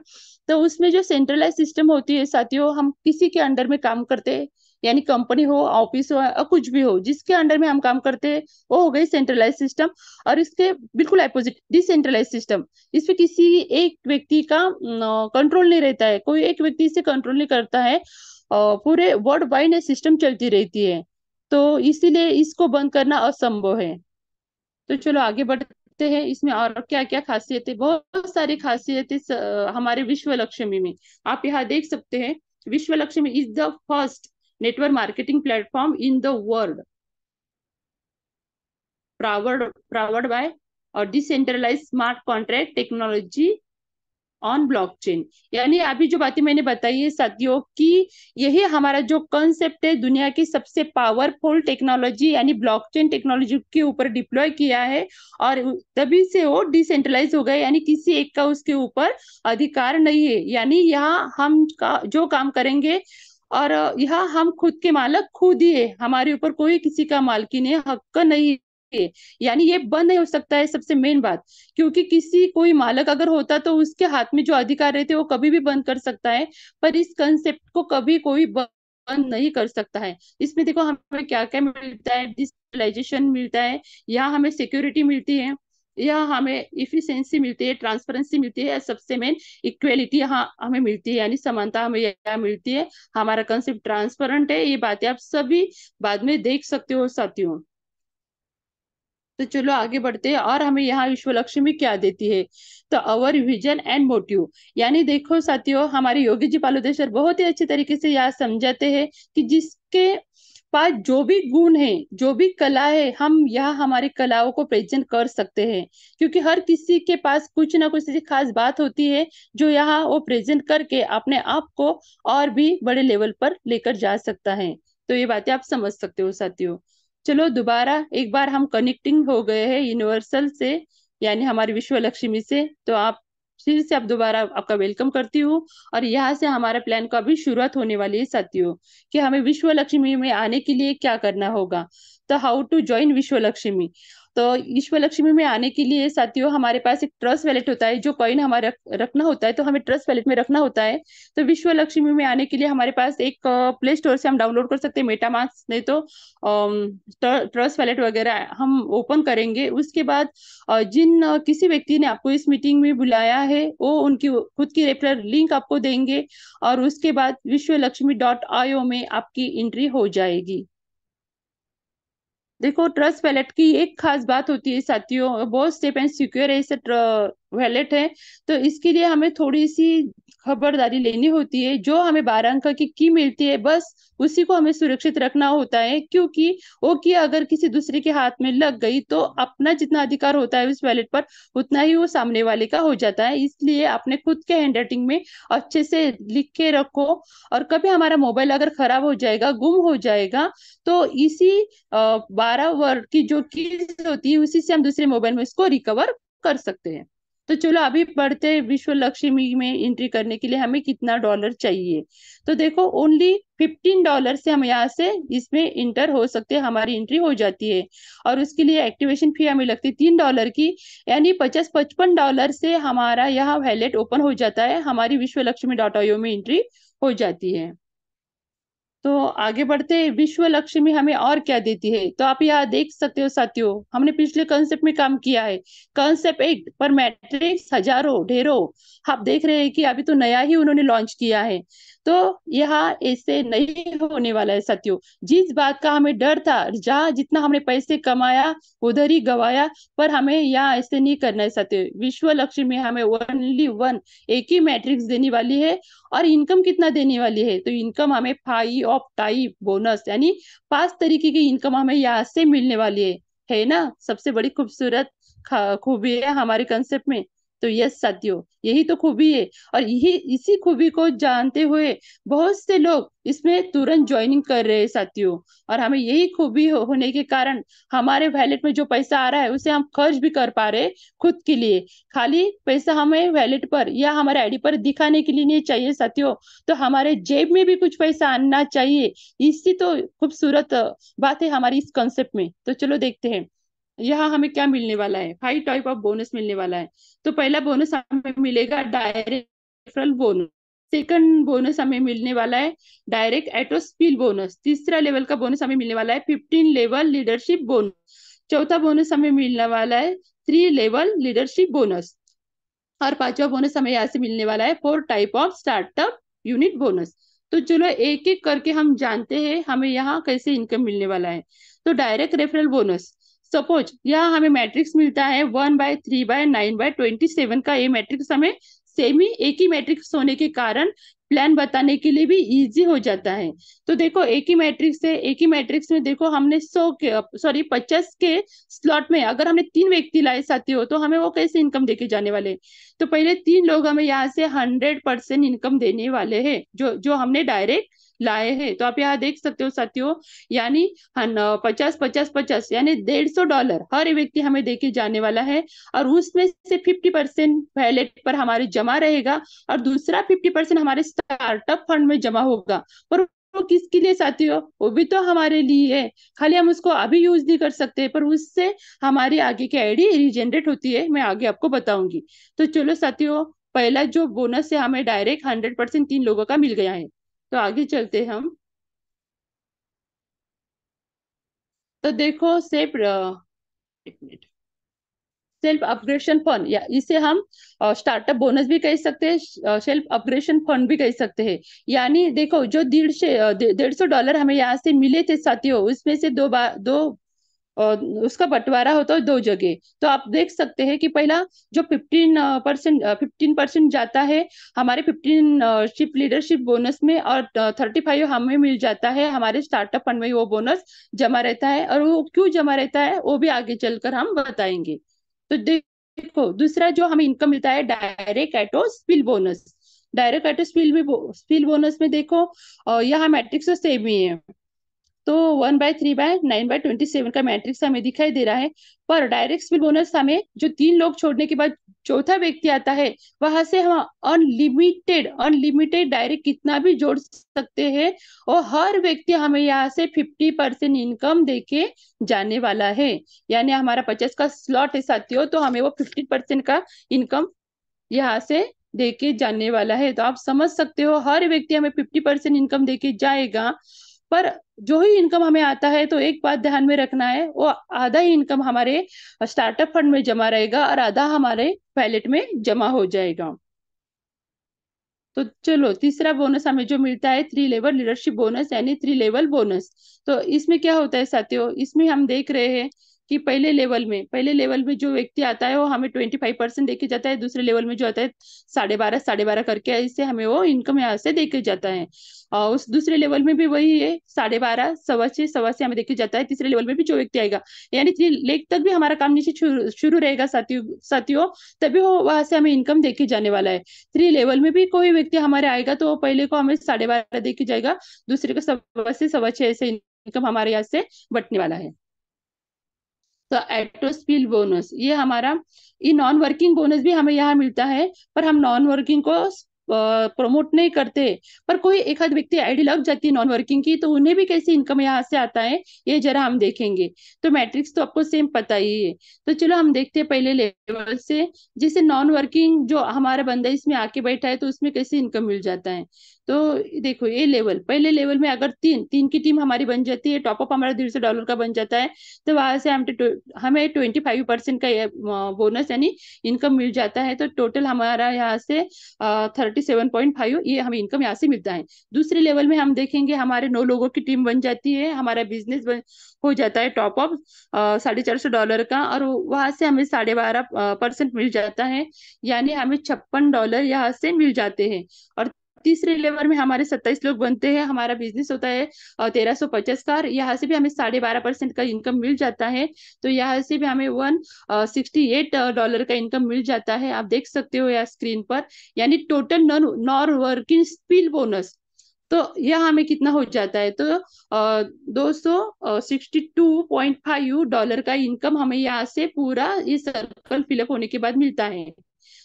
तो उसमें जो सेंट्रलाइज सिस्टम होती है साथियों, हम किसी के अंडर में काम करते हैं, यानी कंपनी हो ऑफिस हो या कुछ भी हो जिसके अंडर में हम काम करते हैं, वो हो गई सेंट्रलाइज सिस्टम। और इसके बिल्कुल अपोजिट डिसेंट्रलाइज सिस्टम, इसमें किसी एक व्यक्ति का कंट्रोल नहीं रहता है, कोई एक व्यक्ति इसे कंट्रोल नहीं करता है, पूरे वर्ल्ड वाइड सिस्टम चलती रहती है। तो इसीलिए इसको बंद करना असंभव है। तो चलो आगे बढ़ते हैं, इसमें और क्या क्या खासियतें, बहुत सारी खासियतें हमारे विश्व लक्ष्मी में आप यहाँ देख सकते हैं। Vishwa Lakshmi is the first network marketing platform in the world, powered by और decentralize smart contract technology on blockchain. यानी अभी जो बातें मैंने बताई है साथियों कि यही हमारा जो कंसेप्ट है दुनिया की सबसे पावरफुल टेक्नोलॉजी यानी ब्लॉकचेन टेक्नोलॉजी के ऊपर डिप्लॉय किया है। और तभी से वो डिसेंट्रलाइज हो गए, यानी किसी एक का उसके ऊपर अधिकार नहीं है। यानी यहाँ हम जो काम करेंगे, और यहाँ हम खुद के मालिक खुद ही है, हमारे ऊपर कोई किसी का मालकी है, हक नहीं है। यानी ये बंद नहीं हो सकता है, सबसे मेन बात, क्योंकि किसी कोई मालक अगर होता तो उसके हाथ में जो अधिकार रहते वो कभी भी बंद कर सकता है, पर इस कंसेप्ट को कभी कोई बंद नहीं कर सकता है। इसमें देखो हमें क्या क्या मिलता है, डिजिटलाइजेशन मिलता है, यहाँ हमें सिक्योरिटी मिलती है, यहाँ हमें इफिशियंसी मिलती है, ट्रांसपेरेंसी मिलती है, सबसे मेन इक्वेलिटी यहाँ हमें मिलती है, यानी समानता हमें यहाँ मिलती है। हमारा कंसेप्ट ट्रांसपेरेंट है, ये बातें आप सभी बाद में देख सकते हो साथियों। तो चलो आगे बढ़ते हैं, और हमें यहाँ विश्व लक्ष्मी क्या देती है। तो अवर विजन एंड मोटिव, यानी देखो साथियों, हमारे योगी जी पालुदेश्वर बहुत ही अच्छे तरीके से यहाँ समझाते हैं कि जिसके पास जो भी गुण है, जो भी कला है, हम यहाँ हमारी कलाओं को प्रेजेंट कर सकते हैं। क्योंकि हर किसी के पास कुछ ना कुछ ऐसी खास बात होती है जो यहाँ वो प्रेजेंट करके अपने आप को और भी बड़े लेवल पर लेकर जा सकता है। तो ये बातें आप समझ सकते हो साथियों। चलो दोबारा एक बार हम कनेक्टिंग हो गए हैं यूनिवर्सल से, यानी हमारी विश्व लक्ष्मी से। तो आप फिर से, आप दोबारा आपका वेलकम करती हूँ। और यहाँ से हमारे प्लान का अभी शुरुआत होने वाली है साथियों, कि हमें विश्व लक्ष्मी में आने के लिए क्या करना होगा। तो हाउ टू ज्वाइन विश्व लक्ष्मी। तो विश्व लक्ष्मी में आने के लिए साथियों, हमारे पास एक ट्रस्ट वैलेट होता है, जो कॉइन हमारा रखना होता है, तो हमें ट्रस्ट वैलेट में रखना होता है। तो विश्व लक्ष्मी में आने के लिए हमारे पास एक प्ले स्टोर से हम डाउनलोड कर सकते हैं मेटामास्क, नहीं तो ट्रस्ट वैलेट वगैरह हम ओपन करेंगे। उसके बाद जिन किसी व्यक्ति ने आपको इस मीटिंग में बुलाया है, वो उनकी खुद की रेफरल लिंक आपको देंगे, और उसके बाद विश्वलक्ष्मी.io में आपकी एंट्री हो जाएगी। देखो, ट्रस्ट वैलेट की एक खास बात होती है साथियों, बहुत सेफ एंड सिक्योर ऐसे वैलेट है। तो इसके लिए हमें थोड़ी सी खबरदारी लेनी होती है। जो हमें 12 अंक की मिलती है, बस उसी को हमें सुरक्षित रखना होता है। क्योंकि वो की अगर किसी दूसरे के हाथ में लग गई, तो अपना जितना अधिकार होता है उस वैलेट पर, उतना ही वो सामने वाले का हो जाता है। इसलिए अपने खुद के हैंड राइटिंग में अच्छे से लिख के रखो। और कभी हमारा मोबाइल अगर खराब हो जाएगा, गुम हो जाएगा, तो इसी 12 वर्ड की जो कीज होती है, उसी से हम दूसरे मोबाइल में इसको रिकवर कर सकते हैं। तो चलो अभी बढ़ते हैं, विश्व लक्ष्मी में एंट्री करने के लिए हमें कितना डॉलर चाहिए। तो देखो, ओनली $15 से हम यहाँ से इसमें इंटर हो सकते हैं, हमारी एंट्री हो जाती है। और उसके लिए एक्टिवेशन फी हमें लगती है $3 की, यानी 50-55 डॉलर से हमारा यहाँ वैलेट ओपन हो जाता है, हमारी विश्व लक्ष्मी .io में एंट्री हो जाती है। तो आगे बढ़ते हैं, विश्व लक्ष्मी हमें और क्या देती है। तो आप यहाँ देख सकते हो साथियों, हमने पिछले कंसेप्ट में काम किया है। कंसेप्ट एक पर मैट्रिक्स हजारों ढेरों, आप देख रहे हैं कि अभी तो नया ही उन्होंने लॉन्च किया है। तो यहाँ ऐसे नहीं होने वाला है साथियों। जिस बात का हमें डर था, जहाँ जितना हमने पैसे कमाया उधर ही गवाया, पर हमें यहाँ ऐसे नहीं करना है साथियों। विश्व लक्ष्मी हमें ओनली वन, एक ही मैट्रिक्स देने वाली है। और इनकम कितना देने वाली है, तो इनकम हमें 5 ऑफ टाइप बोनस, यानी 5 तरीके की इनकम हमें यहाँ से मिलने वाली है ना। सबसे बड़ी खूबसूरत खूबी है हमारे कंसेप्ट में। तो यस साथियों, यही तो खूबी है। और यही इसी खूबी को जानते हुए बहुत से लोग इसमें तुरंत ज्वाइनिंग कर रहे हैं साथियों। और हमें यही खूबी होने के कारण हमारे वैलेट में जो पैसा आ रहा है, उसे हम खर्च भी कर पा रहे हैं खुद के लिए। खाली पैसा हमें वैलेट पर या हमारे आईडी पर दिखाने के लिए नहीं चाहिए साथियों, तो हमारे जेब में भी कुछ पैसा आना चाहिए। इसी तो खूबसूरत बात है हमारी इस कॉन्सेप्ट में। तो चलो देखते हैं यहाँ हमें क्या मिलने वाला है। 5 टाइप ऑफ बोनस मिलने वाला है। तो पहला बोनस हमें मिलेगा direct referral bonus. Second bonus हमें मिलने वाला है डायरेक्ट एटोस्पिल बोनस। तीसरा लेवल का बोनस हमें मिलने वाला है 15 लेवल लीडरशिप बोनस। चौथा बोनस हमें मिलने वाला है 3 लेवल लीडरशिप बोनस। और पांचवा बोनस हमें यहाँ से मिलने वाला है 4 type of startup unit bonus. तो चलो एक एक करके हम जानते हैं हमें यहाँ कैसे इनकम मिलने वाला है। तो डायरेक्ट रेफरल बोनस, सपोज यहाँ हमें मैट्रिक्स मिलता है 1/3/9/27 का। ये मैट्रिक्स हमें सेमी एक ही मैट्रिक्स होने के कारण प्लान बताने के लिए भी इजी हो जाता है। तो देखो, एक ही मैट्रिक्स है, एक ही मैट्रिक्स में देखो हमने 50 के स्लॉट में अगर हमने 3 व्यक्ति लाए साथी हो, तो हमें वो कैसे इनकम देके जाने वाले। तो पहले 3 लोग हमें यहाँ से 100% इनकम देने वाले हैं, जो जो हमने डायरेक्ट लाए हैं। तो आप यहाँ देख सकते हो साथियों, यानी 50-50-50, यानी $150 हर व्यक्ति हमें देके जाने वाला है। और उसमें से 50% वैलेट पर हमारे जमा रहेगा, और दूसरा 50% हमारे स्टार्टअप फंड में जमा होगा। पर वो किसके लिए साथियों, वो भी तो हमारे लिए है। खाली हम उसको अभी यूज नहीं कर सकते, पर उससे हमारी आगे की आईडी रिजेनरेट होती है, मैं आगे आपको बताऊंगी। तो चलो साथियों, पहला जो बोनस है हमें डायरेक्ट 100% 3 लोगों का मिल गया है। तो आगे चलते हैं हम। तो देखो सिर्फ एक मिनट, सेल्फ अपग्रेडेशन फंड, या इसे हम स्टार्टअप बोनस भी कह सकते हैं, सेल्फ अपग्रेडेशन फंड भी कह सकते हैं। यानी देखो, जो 150 $150 हमें यहाँ से मिले थे साथियों, उसमें से दो उसका बंटवारा होता है दो जगह। तो आप देख सकते हैं कि पहला जो 15% जाता है हमारे 15 लीडरशिप बोनस में, और 35 हमें मिल जाता है हमारे स्टार्टअप फंड में, वो बोनस जमा रहता है। और वो क्यों जमा रहता है वो भी आगे चलकर हम बताएंगे। तो देखो, दूसरा जो हमें इनकम मिलता है डायरेक्ट एटो स्पिल बोनस। डायरेक्ट एटो स्पिल बोनस में देखो, यहाँ मैट्रिक्स तो सेम ही है। तो 1/3/9/27 का मैट्रिक्स हमें दिखाई दे रहा है। पर डायरेक्ट स्पिल बोनस हमें जो 3 लोग छोड़ने के बाद चौथा व्यक्ति आता है, वहां से हम अनलिमिटेड अनलिमिटेड डायरेक्ट कितना भी जोड़ सकते हैं। और हर व्यक्ति हमें यहाँ से 50% इनकम देके जाने वाला है। यानी हमारा 50 का स्लॉट है साथियों, तो हमें वो 50% का इनकम यहाँ से देके जाने वाला है। तो आप समझ सकते हो, हर व्यक्ति हमें 50% इनकम देके जाएगा। पर जो ही इनकम हमें आता है, तो एक बात ध्यान में रखना है, वो आधा ही इनकम हमारे स्टार्टअप फंड में जमा रहेगा और आधा हमारे वैलेट में जमा हो जाएगा। तो चलो, तीसरा बोनस हमें जो मिलता है 3 लेवल लीडरशिप बोनस, यानी 3 लेवल बोनस। तो इसमें क्या होता है साथियों, इसमें हम देख रहे हैं कि पहले लेवल में जो व्यक्ति आता है वो हमें 25% देके जाता है। दूसरे लेवल में जो आता है 12.5 12.5 करके, इससे हमें वो इनकम यहाँ से देके जाता है। और उस दूसरे लेवल में भी वही है, 12.5 6.25 6.25 हमें देके जाता है। तीसरे लेवल में भी जो व्यक्ति आएगा, यानी 3 लेख तक भी हमारा काम नीचे शुरू शुरू रहेगा साथियों। तभी वो वहां से हमें इनकम देके जाने वाला है। 3 लेवल में भी कोई व्यक्ति हमारे आएगा, तो पहले को हमें 12.5 दे के जाएगा, दूसरे को 6.25 ऐसे इनकम हमारे यहाँ से बटने वाला है। तो एटोस्पिल बोनस ये हमारा, ये नॉन वर्किंग बोनस भी हमें यहाँ मिलता है। पर हम नॉन वर्किंग को प्रमोट नहीं करते। पर कोई एक आध व्यक्ति आईडी लग जाती है नॉन वर्किंग की, तो उन्हें भी कैसे इनकम यहाँ से आता है, ये जरा हम देखेंगे। तो मैट्रिक्स तो आपको सेम पता ही है। तो चलो हम देखते हैं पहले लेवल से। जैसे नॉन वर्किंग जो हमारा बंदा इसमें आके बैठा है, तो उसमें कैसे इनकम मिल जाता है। तो देखो, ये लेवल, पहले लेवल में अगर तीन तीन की टीम हमारी बन जाती है, टॉपअप हमारा $150 का बन जाता है, तो वहां से हमें 25% का बोनस यानी इनकम मिल जाता है। तो टोटल हमारा यहाँ से 37.5 ये हमें इनकम यहाँ से मिलता है। दूसरे लेवल में हम देखेंगे, हमारे 9 लोगों की टीम बन जाती है, हमारा बिजनेस हो जाता है टॉपअप $450 का, और वहां से हमें 12.5% मिल जाता है। यानी हमें $56 यहाँ से मिल जाते हैं। और तीसरे लेवल में हमारे 27 लोग बनते हैं, हमारा बिजनेस होता है 1350 का, यहाँ से भी हमें 12.5% का इनकम मिल जाता है। तो यहाँ से भी हमें $168 का इनकम मिल जाता है, आप देख सकते हो यहाँ स्क्रीन पर। यानी total non non working spill bonus, तो यह हमें कितना हो जाता है, तो 262.5 का इनकम हमें यहाँ से पूरा ये सर्कल फिलअप होने के बाद मिलता है।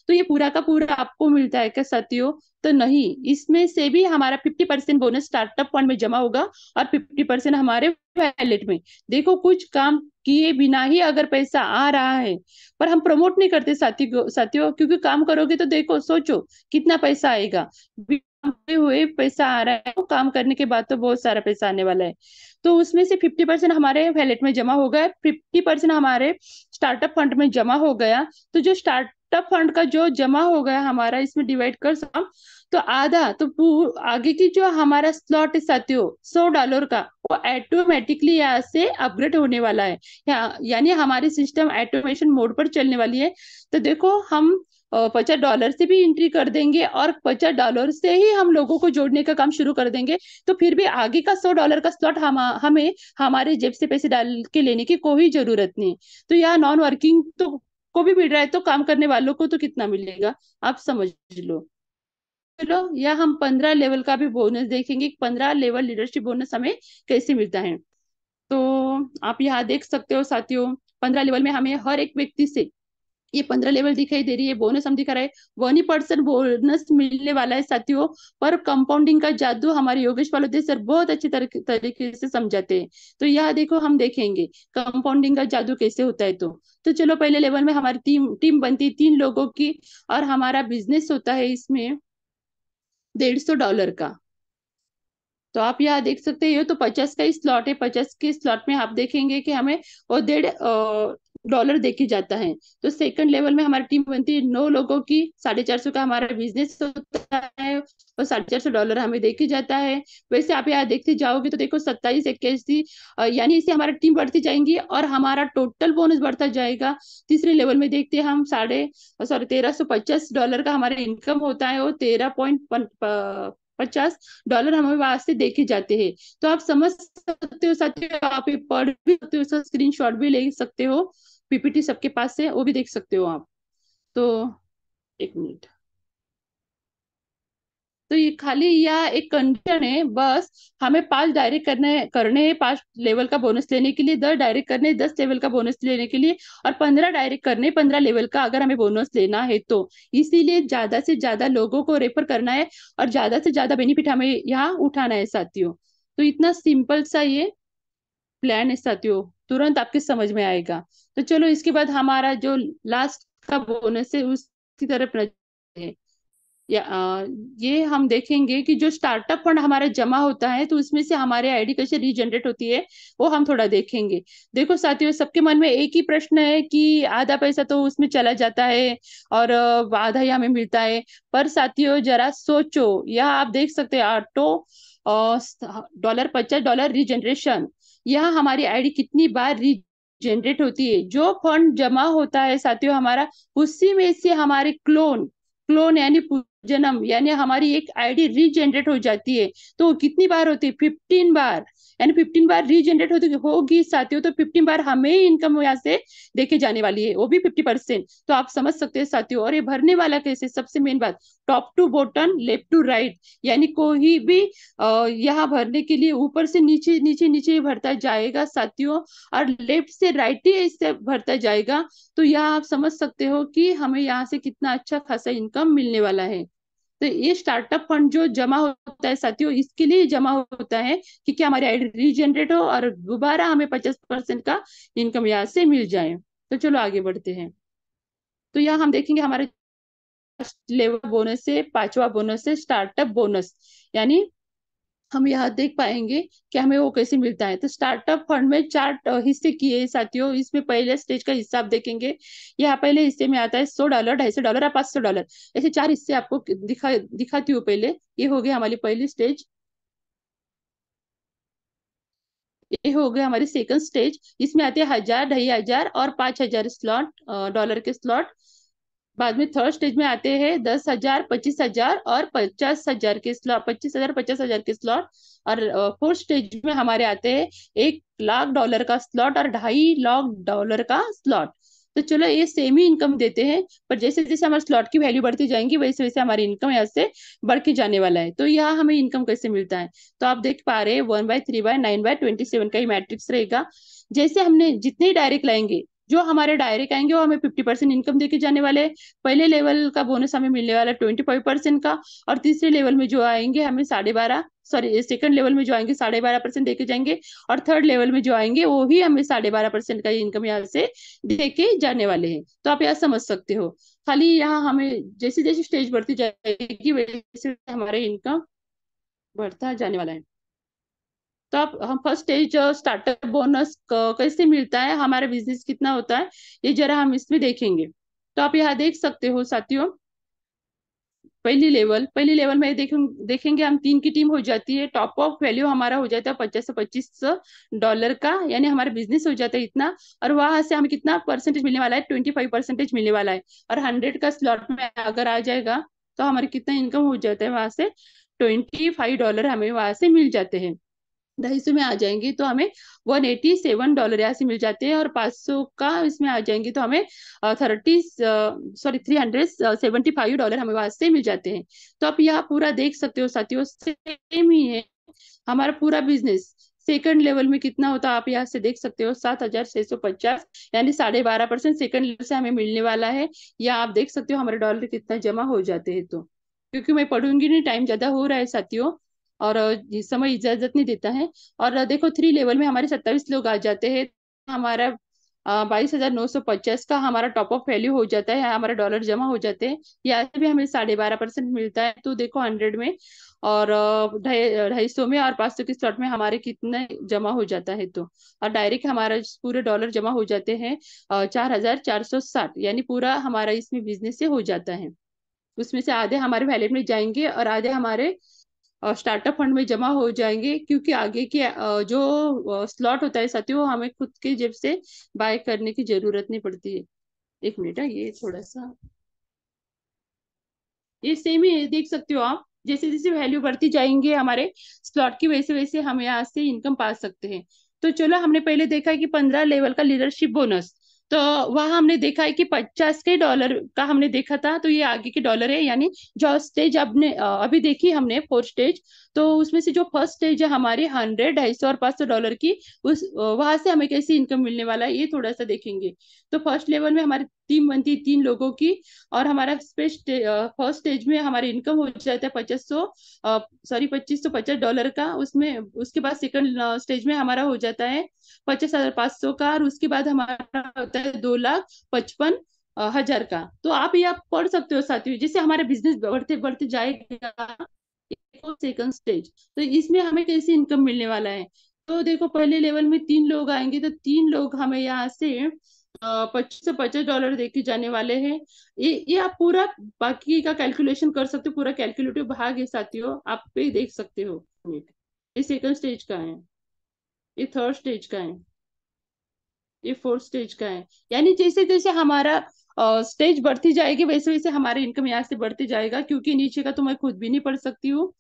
तो ये पूरा का पूरा आपको मिलता है क्या साथियों? तो नहीं, इसमें से भी हमारा 50% बोनस स्टार्टअप फंड में जमा होगा और 50% हमारे वैलेट में। देखो, कुछ काम किए बिना ही अगर पैसा आ रहा है, पर हम प्रमोट नहीं करते साथियों, क्योंकि काम करोगे तो देखो, सोचो कितना पैसा आएगा। बिना काम हुए पैसा आ रहा है, तो काम करने के बाद तो बहुत सारा पैसा आने वाला है। तो उसमें से 50% हमारे वैलेट में जमा हो गया, 50% हमारे स्टार्टअप फंड में जमा हो गया। तो जो स्टार्टअप फंड का जो जमा हो गया हमारा, इसमें डिवाइड कर सकते, तो आधा तो आगे की जो हमारा स्लॉट है साथियों $100 का, वो ऑटोमेटिकली यहाँ से अपग्रेड होने वाला है। यानी हमारी सिस्टम ऑटोमेशन मोड पर चलने वाली है। तो देखो, हम $50 से भी एंट्री कर देंगे, और $50 से ही हम लोगों को जोड़ने का काम शुरू कर देंगे। तो फिर भी आगे का $100 का स्लॉट हमें हमारे जेब से पैसे डाल के लेने की कोई जरूरत नहीं। तो यहाँ नॉन वर्किंग तो को भी मिल रहा है, तो काम करने वालों को तो कितना मिलेगा, आप समझ लो। चलो, या हम 15 लेवल का भी बोनस देखेंगे, 15 लेवल लीडरशिप बोनस हमें कैसे मिलता है। तो आप यहाँ देख सकते हो साथियों, 15 लेवल में हमें हर एक व्यक्ति से ये 15 लेवल दिखाई दे रही है, बोनस हम दिखा रहा है, 1% बोनस मिलने वाला है साथियों। पर कंपाउंडिंग का जादू हमारे योगेश वालोदे सर बहुत अच्छी तरीके से समझाते हैं। तो यहाँ देखो, हम देखेंगे कंपाउंडिंग का जादू कैसे होता है। तो चलो, पहले लेवल में हमारी टीम टीम बनती है 3 लोगों की, और हमारा बिजनेस होता है इसमें $150 का। तो आप यहाँ देख सकते हो, तो 50 का ही स्लॉट है, 50 के स्लॉट में आप देखेंगे कि हमें वो डॉलर देके जाता है। तो सेकंड लेवल में हमारी टीम बनती है 9 लोगों की, 450 का हमारा बिजनेस होता है, और 450 डॉलर हमें देके जाता है। वैसे आप यहाँ देखते जाओगे तो देखो 27 21 यानी इससे हमारा टीम बढ़ती जाएंगी और हमारा टोटल बोनस बढ़ता जाएगा। तीसरे लेवल में देखते हैं हम 1350 डॉलर का हमारा इनकम होता है, वो 13.50 डॉलर हमें वहां से देखे जाते हैं। तो आप समझ सकते हो साथियों, आप ये पढ़ भी सकते हो, उसका स्क्रीनशॉट भी ले सकते हो, पीपीटी सबके पास है वो भी देख सकते हो आप। तो एक मिनट। तो ये खाली यह एक कंडीशन है बस, हमें 5 डायरेक्ट करने हैं 5 लेवल का बोनस लेने के लिए, 10 डायरेक्ट करने 10 लेवल का बोनस लेने के लिए, और 15 डायरेक्ट करने 15 लेवल का अगर हमें बोनस लेना है तो। इसीलिए ज्यादा से ज्यादा लोगों को रेफर करना है और ज्यादा से ज्यादा बेनिफिट हमें यहाँ उठाना है साथियों। तो इतना सिंपल सा ये प्लान है साथियों, तुरंत आपके समझ में आएगा। तो चलो इसके बाद हमारा जो लास्ट का बोनस है उसकी तरफ नजर है। या ये हम देखेंगे कि जो स्टार्टअप फंड हमारा जमा होता है तो उसमें से हमारे आईडी कैसे रीजनरेट होती है, वो हम थोड़ा देखेंगे। देखो साथियों, सबके मन में एक ही प्रश्न है कि आधा पैसा तो उसमें चला जाता है और आधा ही हमें मिलता है। पर साथियों जरा सोचो, यह आप देख सकते हैं ऑटो $50 रीजनरेशन, यह हमारी आईडी कितनी बार रीजनरेट होती है। जो फंड जमा होता है साथियों हमारा, उसी में से हमारे क्लोन क्लोन यानी जन्म यानी हमारी एक आईडी रीजनरेट हो जाती है। तो कितनी बार होती है? 15 बार। यानी 15 बार रीजनरेट होती होगी साथियों, तो 15 बार हमें इनकम यहाँ से देखे जाने वाली है, वो भी 50%। तो आप समझ सकते हैं साथियों। और ये भरने वाला कैसे, सबसे मेन बात, top to bottom left to right, यानी कोई भी यहाँ भरने के लिए ऊपर से नीचे नीचे नीचे भरता जाएगा साथियों, और लेफ्ट से राइट ही इससे भरता जाएगा। तो यहाँ आप समझ सकते हो कि हमें यहाँ से कितना अच्छा खासा इनकम मिलने वाला है। तो ये स्टार्टअप फंड जो जमा होता है साथियों, इसके लिए जमा होता है कि क्या हमारी आईडी रीजनरेट हो और दोबारा हमें 50% का इनकम यहाँ से मिल जाए। तो चलो आगे बढ़ते हैं। तो यहाँ हम देखेंगे हमारे लेवल बोनस से पांचवा बोनस है स्टार्टअप बोनस। यानी हम यहाँ देख पाएंगे कि हमें वो कैसे मिलता है। तो स्टार्टअप फंड में 4 हिस्से किए हैं साथियों। इसमें पहले स्टेज का हिस्सा आप देखेंगे, यहाँ पहले हिस्से में आता है $100, $250 और $500। ऐसे 4 हिस्से आपको दिखाती हूँ। पहले ये हो गया हमारी पहली स्टेज, ये हो गया हमारी सेकंड स्टेज। इसमें आते हैं 1000, 2500 और 5000 स्लॉट, डॉलर के स्लॉट। बाद में थर्ड स्टेज में आते हैं 10,000, 25,000 और 50,000 के स्लॉट, 25,000 50,000 के स्लॉट। और फोर्थ स्टेज में हमारे आते हैं $1,00,000 का स्लॉट और $250,000 का स्लॉट। तो चलो ये सेम ही इनकम देते हैं, पर जैसे जैसे हमारे स्लॉट की वैल्यू बढ़ती जाएंगी वैसे वैसे हमारी इनकम यहाँ से बढ़ के जाने वाला है। तो यहाँ हमें इनकम कैसे मिलता है, तो आप देख पा रहे हैं 1/3/9/27 का ही मैट्रिक्स रहेगा। जैसे हमने जितने डायरेक्ट लाएंगे, जो हमारे डायरेक्ट आएंगे वो हमें 50% इनकम देके जाने वाले हैं। पहले लेवल का बोनस हमें मिलने वाला है 25% का, और तीसरे लेवल में जो आएंगे हमें 12.5, सॉरी सेकंड लेवल में जो आएंगे 12.5% देके जाएंगे, और थर्ड लेवल में जो आएंगे वो भी हमें 12.5% का इनकम यहाँ से देके जाने वाले हैं। तो आप यहाँ समझ सकते हो। खाली यहाँ हमें जैसे जैसे स्टेज बढ़ती जाएगी वैसे हमारे इनकम बढ़ता जाने वाला है। तो आप हम फर्स्ट स्टेज स्टार्टअप बोनस कैसे मिलता है, हमारा बिजनेस कितना होता है, ये जरा हम इसमें देखेंगे। तो आप यहाँ देख सकते हो साथियों, पहली लेवल में देखेंगे हम 3 की टीम हो जाती है। टॉप ऑफ वैल्यू हमारा हो जाता है 50 से 25 डॉलर का, यानी हमारा बिजनेस हो जाता है इतना। और वहां से हमें कितना परसेंटेज मिलने वाला है, 25% मिलने वाला है। और 100 का स्लॉट में अगर आ जाएगा तो हमारे कितना इनकम हो जाता है, वहां से $25 हमें वहां से मिल जाते हैं। 250 में आ जाएंगे तो हमें $187 यहाँ से मिल जाते हैं। और 500 का इसमें आ जाएंगे तो हमें 375 डॉलर हमें वहां से मिल जाते हैं। तो आप यहाँ पूरा देख सकते हो साथियों, सेम ही है हमारा पूरा बिजनेस। सेकंड लेवल में कितना होता है आप यहाँ से देख सकते हो, 7,650, यानी 12.5% सेकंड लेवल से हमें मिलने वाला है। या आप देख सकते हो हमारे डॉलर कितना जमा हो जाते हैं। तो क्योंकि मैं पढ़ूंगी नहीं, टाइम ज्यादा हो रहा है साथियों, और ये समय इजाजत नहीं देता है। और देखो 3 लेवल में हमारे 27 लोग आ जाते हैं। हमारा 22,950 का हमारा टॉप अप वैल्यू हो जाता है, हमारे डॉलर जमा हो जाते हैं। या भी हमें 12.5% मिलता है, तो देखो 100 में और 250 में और 500 के स्लॉट में हमारे कितने जमा हो जाता है। तो और डायरेक्ट हमारा पूरे डॉलर जमा हो जाते हैं 4,460, यानी पूरा हमारा इसमें बिजनेस से हो जाता है। उसमें से आधे हमारे वैलेट में जाएंगे और आधे हमारे स्टार्टअप फंड में जमा हो जाएंगे, क्योंकि आगे के जो स्लॉट होता है साथियों, वो हमें खुद के जेब से बाय करने की जरूरत नहीं पड़ती है। एक मिनट है, ये थोड़ा सा, ये सेम ही है, देख सकते हो आप। जैसे जैसे वैल्यू बढ़ती जाएंगे हमारे स्लॉट की, वैसे वैसे हम यहाँ से इनकम पा सकते हैं। तो चलो, हमने पहले देखा है कि 15 लेवल का लीडरशिप बोनस, तो वहां हमने देखा है कि 50 के डॉलर का हमने देखा था। तो ये आगे के डॉलर है, यानी जो स्टेज आपने अभी देखी हमने 4 स्टेज, तो उसमें से जो फर्स्ट स्टेज है हमारी 100, 250 और 500 डॉलर की, उस वहां से हमें कैसी इनकम मिलने वाला है ये थोड़ा सा देखेंगे। तो फर्स्ट लेवल में हमारी टीम बनती है 3 लोगों की, और हमारा फर्स्ट स्टेज में हमारी इनकम हो जाता है 2550 डॉलर का उसमें। उसके बाद सेकंड स्टेज में हमारा हो जाता है 50,500 का, और उसके बाद हमारा होता है 2,55,000 का। तो आप ये आप पढ़ सकते हो साथियों, जैसे हमारा बिजनेस बढ़ते बढ़ते जाएगा। सेकंड स्टेज, तो इसमें हमें कैसी इनकम मिलने वाला है। तो देखो, पहले लेवल में 3 लोग आएंगे, तो 3 लोग हमें यहाँ से 25 से 50 डॉलर देके जाने वाले हैं। ये आप पूरा बाकी का कैलकुलेशन कर सकते हो, पूरा कैलकुलेटिव भाग है साथियों, आप पे देख सकते हो। ये सेकंड स्टेज का है, ये थर्ड स्टेज का है, ये फोर्थ स्टेज का है। यानी जैसे जैसे हमारा स्टेज बढ़ती जाएगी, वैसे वैसे हमारी इनकम यहाँ से बढ़ती जाएगा, क्योंकि नीचे का तो मैं खुद भी नहीं पढ़ सकती हूँ,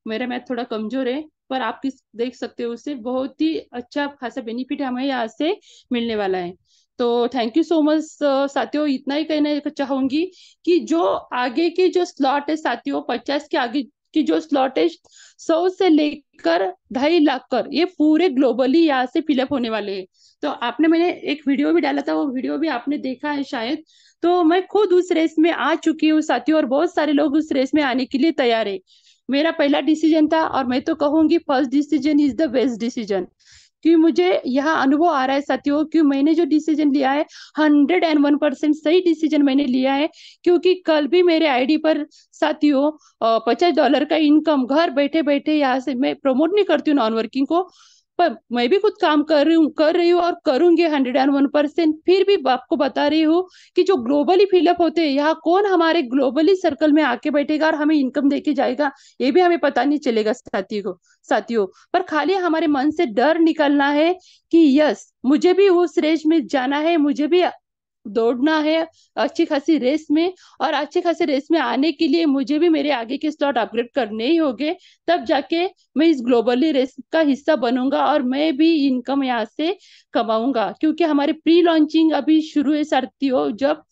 मेरा मैथ थोड़ा कमजोर है। पर आप किस देख सकते हो, उससे बहुत ही अच्छा खासा बेनिफिट हमें यहाँ से मिलने वाला है। तो थैंक यू सो मच साथियों, इतना ही कहना चाहूंगी कि जो आगे की जो स्लॉट है साथियों, 50 के आगे की जो स्लॉट है, 100 से लेकर 2.5 लाख कर, ये पूरे ग्लोबली यहाँ से फिलअप होने वाले हैं। तो आपने, मैंने एक वीडियो भी डाला था, वो वीडियो भी आपने देखा है शायद। तो मैं खुद उस रेस में आ चुकी हूँ साथियों, और बहुत सारे लोग उस रेस में आने के लिए तैयार है। मेरा पहला डिसीजन था, और मैं तो कहूंगी first decision is the best decision, कि मुझे यहाँ अनुभव आ रहा है साथियों, कि मैंने जो डिसीजन लिया है 101% सही डिसीजन मैंने लिया है। क्योंकि कल भी मेरे आईडी पर साथियों 50 डॉलर का इनकम घर बैठे बैठे, यहाँ से मैं प्रमोट नहीं करती हूँ नॉन वर्किंग को, पर मैं भी खुद काम कर रही हूँ और करूंगी 101%। फिर भी आपको बता रही हूँ कि जो ग्लोबली फिलअप होते हैं, यहाँ कौन हमारे ग्लोबली सर्कल में आके बैठेगा और हमें इनकम देके जाएगा, ये भी हमें पता नहीं चलेगा साथियों। पर खाली हमारे मन से डर निकलना है कि यस, मुझे भी उस रेस में जाना है, मुझे भी दौड़ना है अच्छी खासी रेस में। और अच्छी खासी रेस में आने के लिए मुझे भी मेरे आगे के स्लॉट अपग्रेड करने ही होंगे, तब जाके मैं इस ग्लोबली रेस का हिस्सा बनूंगा और मैं भी इनकम यहाँ से कमाऊंगा। क्योंकि हमारी प्री लॉन्चिंग अभी शुरू है साथियों, जब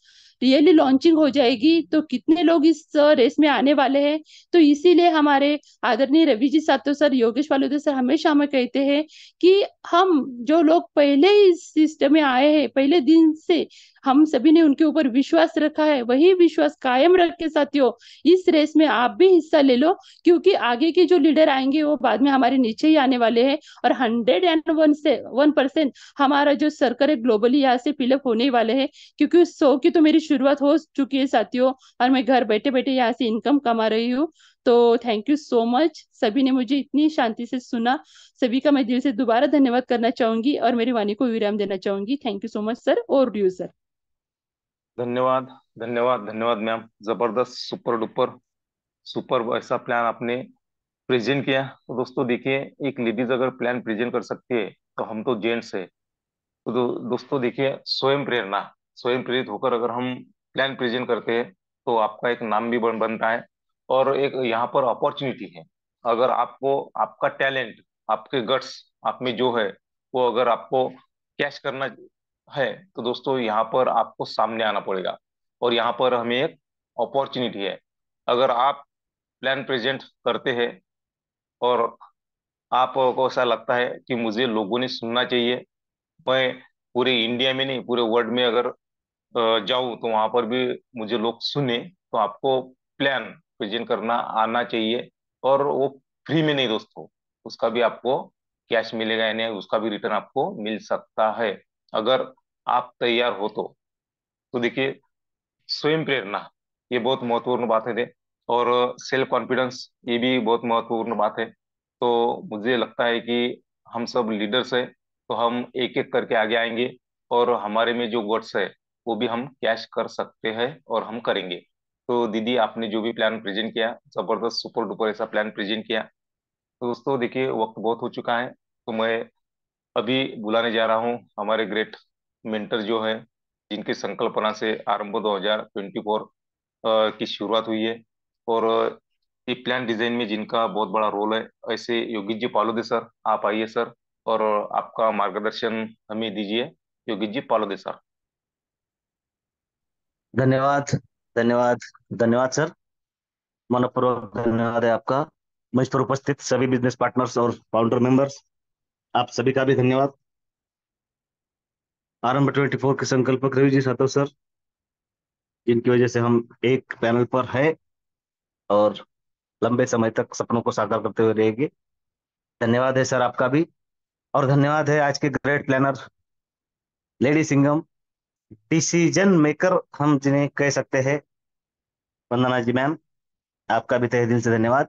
रियली लॉन्चिंग हो जाएगी तो कितने लोग इस रेस में आने वाले हैं। तो इसीलिए हमारे आदरणीय रवि जी सातो सर, योगेश वालोदे सर हमेशा हमें कहते हैं कि हम जो लोग पहले ही इस सिस्टम में आए हैं, पहले दिन से हम सभी ने उनके ऊपर विश्वास रखा है, वही विश्वास कायम रख के साथियों इस रेस में आप भी हिस्सा ले लो। क्योंकि आगे के जो लीडर आएंगे वो बाद में हमारे नीचे ही आने वाले हैं, और 101% हमारा जो सर्कल है ग्लोबली यहाँ से फिलअप होने वाले हैं। क्योंकि उस 100 की तो मेरी शुरुआत हो चुकी है साथियों, और मैं घर बैठे बैठे यहाँ से इनकम कमा रही हूँ। तो थैंक यू सो मच, सभी ने मुझे इतनी शांति से सुना, सभी का मैं दिल से दोबारा धन्यवाद करना चाहूंगी और मेरी वाणी को विराम देना चाहूंगी। Thank you so much sir, और यू सर। धन्यवाद, धन्यवाद, धन्यवाद मैम। जबरदस्त, सुपर डुपर सुपर ऐसा प्लान आपने प्रेजेंट किया। तो दोस्तों देखिए, एक लेडीज अगर प्लान प्रेजेंट कर सकती है, तो हम तो जेंट्स है। तो दोस्तों देखिए, स्वयं प्रेरणा, स्वयं प्रेरित होकर अगर हम प्लान प्रेजेंट करते हैं, तो आपका एक नाम भी बनता है, और एक यहाँ पर अपॉर्चुनिटी है। अगर आपको आपका टैलेंट, आपके गट्स आप में जो है, वो अगर आपको कैश करना है, तो दोस्तों यहाँ पर आपको सामने आना पड़ेगा, और यहाँ पर हमें एक अपॉर्चुनिटी है। अगर आप प्लान प्रेजेंट करते हैं, और आपको ऐसा लगता है कि मुझे लोगों ने सुनना चाहिए, मैं पूरे इंडिया में नहीं पूरे वर्ल्ड में अगर जाऊं तो वहां पर भी मुझे लोग सुने, तो आपको प्लान प्रेजेंट करना आना चाहिए। और वो फ्री में नहीं दोस्तों, उसका भी आपको कैश मिलेगा, यानी उसका भी रिटर्न आपको मिल सकता है। अगर आप तैयार हो तो देखिए, स्वयं प्रेरणा ये बहुत महत्वपूर्ण बात है। और सेल्फ कॉन्फिडेंस ये भी बहुत महत्वपूर्ण बात है। तो मुझे लगता है कि हम सब लीडर्स हैं, तो हम एक एक करके आगे आएंगे, और हमारे में जो गट्स है वो भी हम कैश कर सकते हैं और हम करेंगे। तो दीदी, आपने जो भी प्लान प्रेजेंट किया, जबरदस्त सुपर डुपर ऐसा प्लान प्रेजेंट किया। तो दोस्तों देखिए, वक्त बहुत हो चुका है, तो मैं अभी बुलाने जा रहा हूँ हमारे ग्रेट मेंटर जो है, जिनकी संकल्पना से आरंभ 2024 की शुरुआत हुई है, और ये प्लान डिजाइन में जिनका बहुत बड़ा रोल है, ऐसे योगित जी पालोदे सर, आप आइए सर, और आपका मार्गदर्शन हमें दीजिए। योगित जी पालोदे सर। धन्यवाद। धन्यवाद। धन्यवाद सर। मनपूर्वक धन्यवाद है आपका। मंच पर उपस्थित सभी बिजनेस पार्टनर्स और फाउंडर मेंबर्स, आप सभी का भी धन्यवाद। आरंभ 24 के संकल्पक रवि जी सातव सर, जिनकी वजह से हम एक पैनल पर है और लंबे समय तक सपनों को साकार करते हुए रहेंगे। धन्यवाद है सर आपका भी। और धन्यवाद है आज के great planner lady Singham, decision maker हम जिन्हें कह सकते हैं, वंदना जी मैम, आपका भी तहे दिल से धन्यवाद।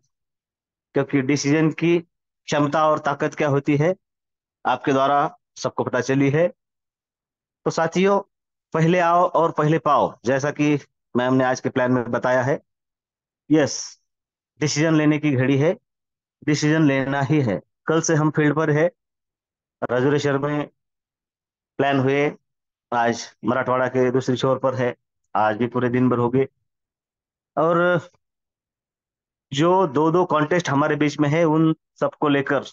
क्योंकि डिसीजन की क्षमता और ताकत क्या होती है, आपके द्वारा सबको पता चली है। तो साथियों, पहले आओ और पहले पाओ, जैसा कि मैम ने आज के प्लान में बताया है। यस, डिसीजन लेने की घड़ी है, डिसीजन लेना ही है। कल से हम फील्ड पर है, राजुरेश्वर में प्लान हुए, आज मराठवाड़ा के दूसरी छोर पर है, आज भी पूरे दिन भर हो गए। और जो दो दो कॉन्टेस्ट हमारे बीच में है, उन सबको लेकर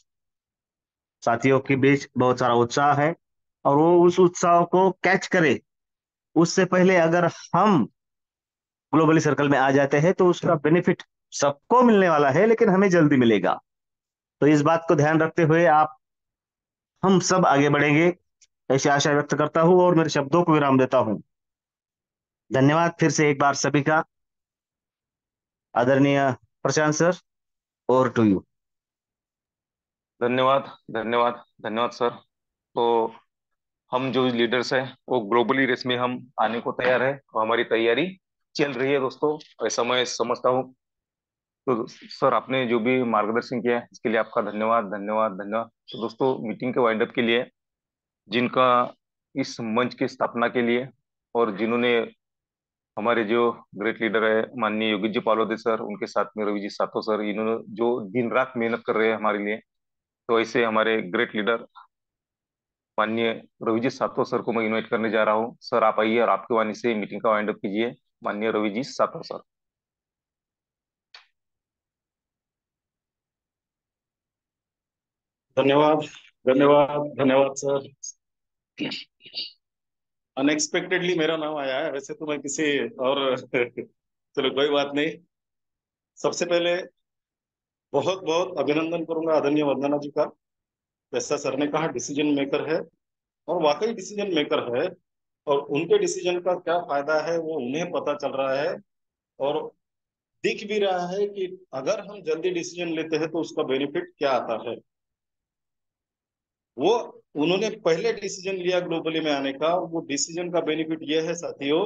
साथियों के बीच बहुत सारा उत्साह है, और वो उस उत्साह को कैच करे उससे पहले अगर हम ग्लोबली सर्कल में आ जाते हैं तो उसका बेनिफिट सबको मिलने वाला है, लेकिन हमें जल्दी मिलेगा। तो इस बात को ध्यान रखते हुए आप हम सब आगे बढ़ेंगे, ऐसी आशा व्यक्त करता हूं और मेरे शब्दों को विराम देता हूं। धन्यवाद फिर से एक बार सभी का। आदरणीय प्रशांत सर, ओवर टू यू। धन्यवाद, धन्यवाद, धन्यवाद सर। तो हम जो लीडर्स हैं वो ग्लोबली रेस में हम आने को तैयार है, और हमारी तैयारी चल रही है दोस्तों, ऐसा मैं समझता हूँ। तो सर, आपने जो भी मार्गदर्शन किया है इसके लिए आपका धन्यवाद, धन्यवाद, धन्यवाद। तो दोस्तों, मीटिंग के वाइंड अप के लिए, जिनका इस मंच की स्थापना के लिए, और जिन्होंने हमारे जो ग्रेट लीडर है माननीय योगी जी पालोदे सर, उनके साथ में रवि जी सातो सर, इन्होंने जो दिन रात मेहनत कर रहे हैं हमारे लिए, तो ऐसे हमारे ग्रेट लीडर माननीय रवि जी सातो सर को मैं इनवाइट करने जा रहा हूँ। सर, आप आइए और आपकी वाणी से मीटिंग का वाइंड अप कीजिए। माननीय रवि जी सातो सर। धन्यवाद। धन्यवाद। धन्यवाद सर। अनएक्सपेक्टेडली मेरा नाम आया है, वैसे तो मैं किसी और चलो कोई बात नहीं। सबसे पहले बहुत बहुत अभिनंदन करूंगा आदरणीय वंदना जी का। जैसा सर ने कहा, डिसीजन मेकर है, और वाकई डिसीजन मेकर है। और उनके डिसीजन का क्या फायदा है वो उन्हें पता चल रहा है, और दिख भी रहा है कि अगर हम जल्दी डिसीजन लेते हैं तो उसका बेनिफिट क्या आता है। वो उन्होंने पहले डिसीजन लिया ग्लोबली में आने का, और वो डिसीजन का बेनिफिट ये है साथियों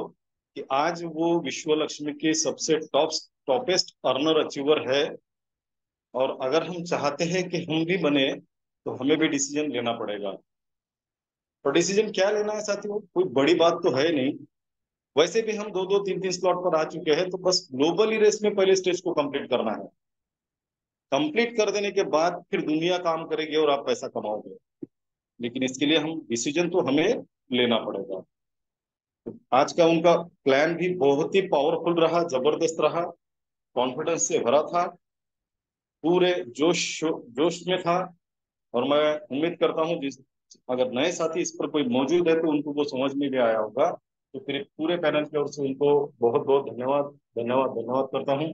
कि आज वो विश्व लक्ष्मी की सबसे टॉपेस्ट अर्नर अचीवर है। और अगर हम चाहते हैं कि हम भी बने, तो हमें भी डिसीजन लेना पड़ेगा। और डिसीजन क्या लेना है साथियों, कोई बड़ी बात तो है नहीं। वैसे भी हम दो दो तीन तीन स्लॉट पर आ चुके हैं, तो बस ग्लोबली रेस में पहले स्टेज को कंप्लीट करना है। कंप्लीट कर देने के बाद फिर दुनिया काम करेगी और आप पैसा कमाओगे। लेकिन इसके लिए हम डिसीजन तो हमें लेना पड़ेगा। आज का उनका प्लान भी बहुत ही पावरफुल रहा, जबरदस्त रहा, कॉन्फिडेंस से भरा था, पूरे जोश जोश में था। और मैं उम्मीद करता हूँ जिस अगर नए साथी इस पर कोई मौजूद है तो उनको वो समझ में भी आया होगा। तो फिर पूरे पैनल की ओर से उनको बहुत बहुत धन्यवाद, धन्यवाद, धन्यवाद करता हूँ।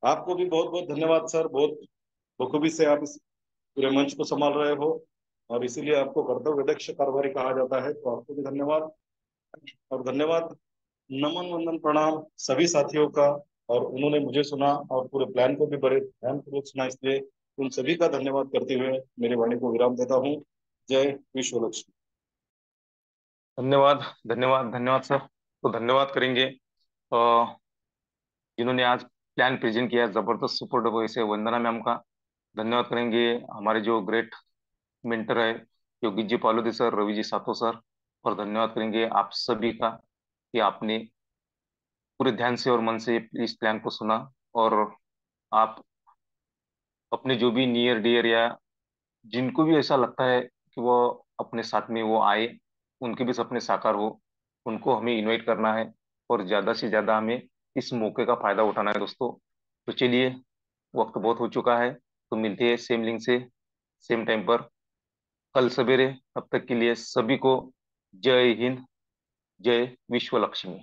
आपको भी बहुत बहुत धन्यवाद सर, बहुत बखूबी से आप इस पूरे मंच को संभाल रहे हो, और इसीलिए आपको कर्तव्य दक्ष कारोबारी कहा जाता है। तो आपको भी धन्यवाद। और धन्यवाद, नमन वंदन प्रणाम सभी साथियों का। और उन्होंने मुझे सुना और पूरे प्लान को भी बड़े ध्यानपूर्वक सुना, इसलिए उन सभी का धन्यवाद करते हुए मेरी वाणी को विराम देता हूँ। जय विश्व लक्ष्मी। धन्यवाद, धन्यवाद, धन्यवाद सर। तो धन्यवाद करेंगे जिन्होंने आज प्लान प्रेजेंट किया, जबरदस्त सुपर डुपर वैसे वंदना मैम का धन्यवाद करेंगे। हमारे जो ग्रेट मेंटर है योगी जी पालोदी सर, रवि जी सातो सर, और धन्यवाद करेंगे आप सभी का कि आपने पूरे ध्यान से और मन से इस प्लान को सुना, और आप अपने जो भी नियर डियर या जिनको भी ऐसा लगता है कि वो अपने साथ में वो आए, उनके भी सपने साकार हो, उनको हमें इनवाइट करना है और ज्यादा से ज्यादा हमें इस मौके का फायदा उठाना है दोस्तों। तो चलिए, वक्त बहुत हो चुका है, तो मिलते हैं सेम लिंक से सेम टाइम पर कल सवेरे। तब तक के लिए सभी को जय हिंद, जय विश्व लक्ष्मी।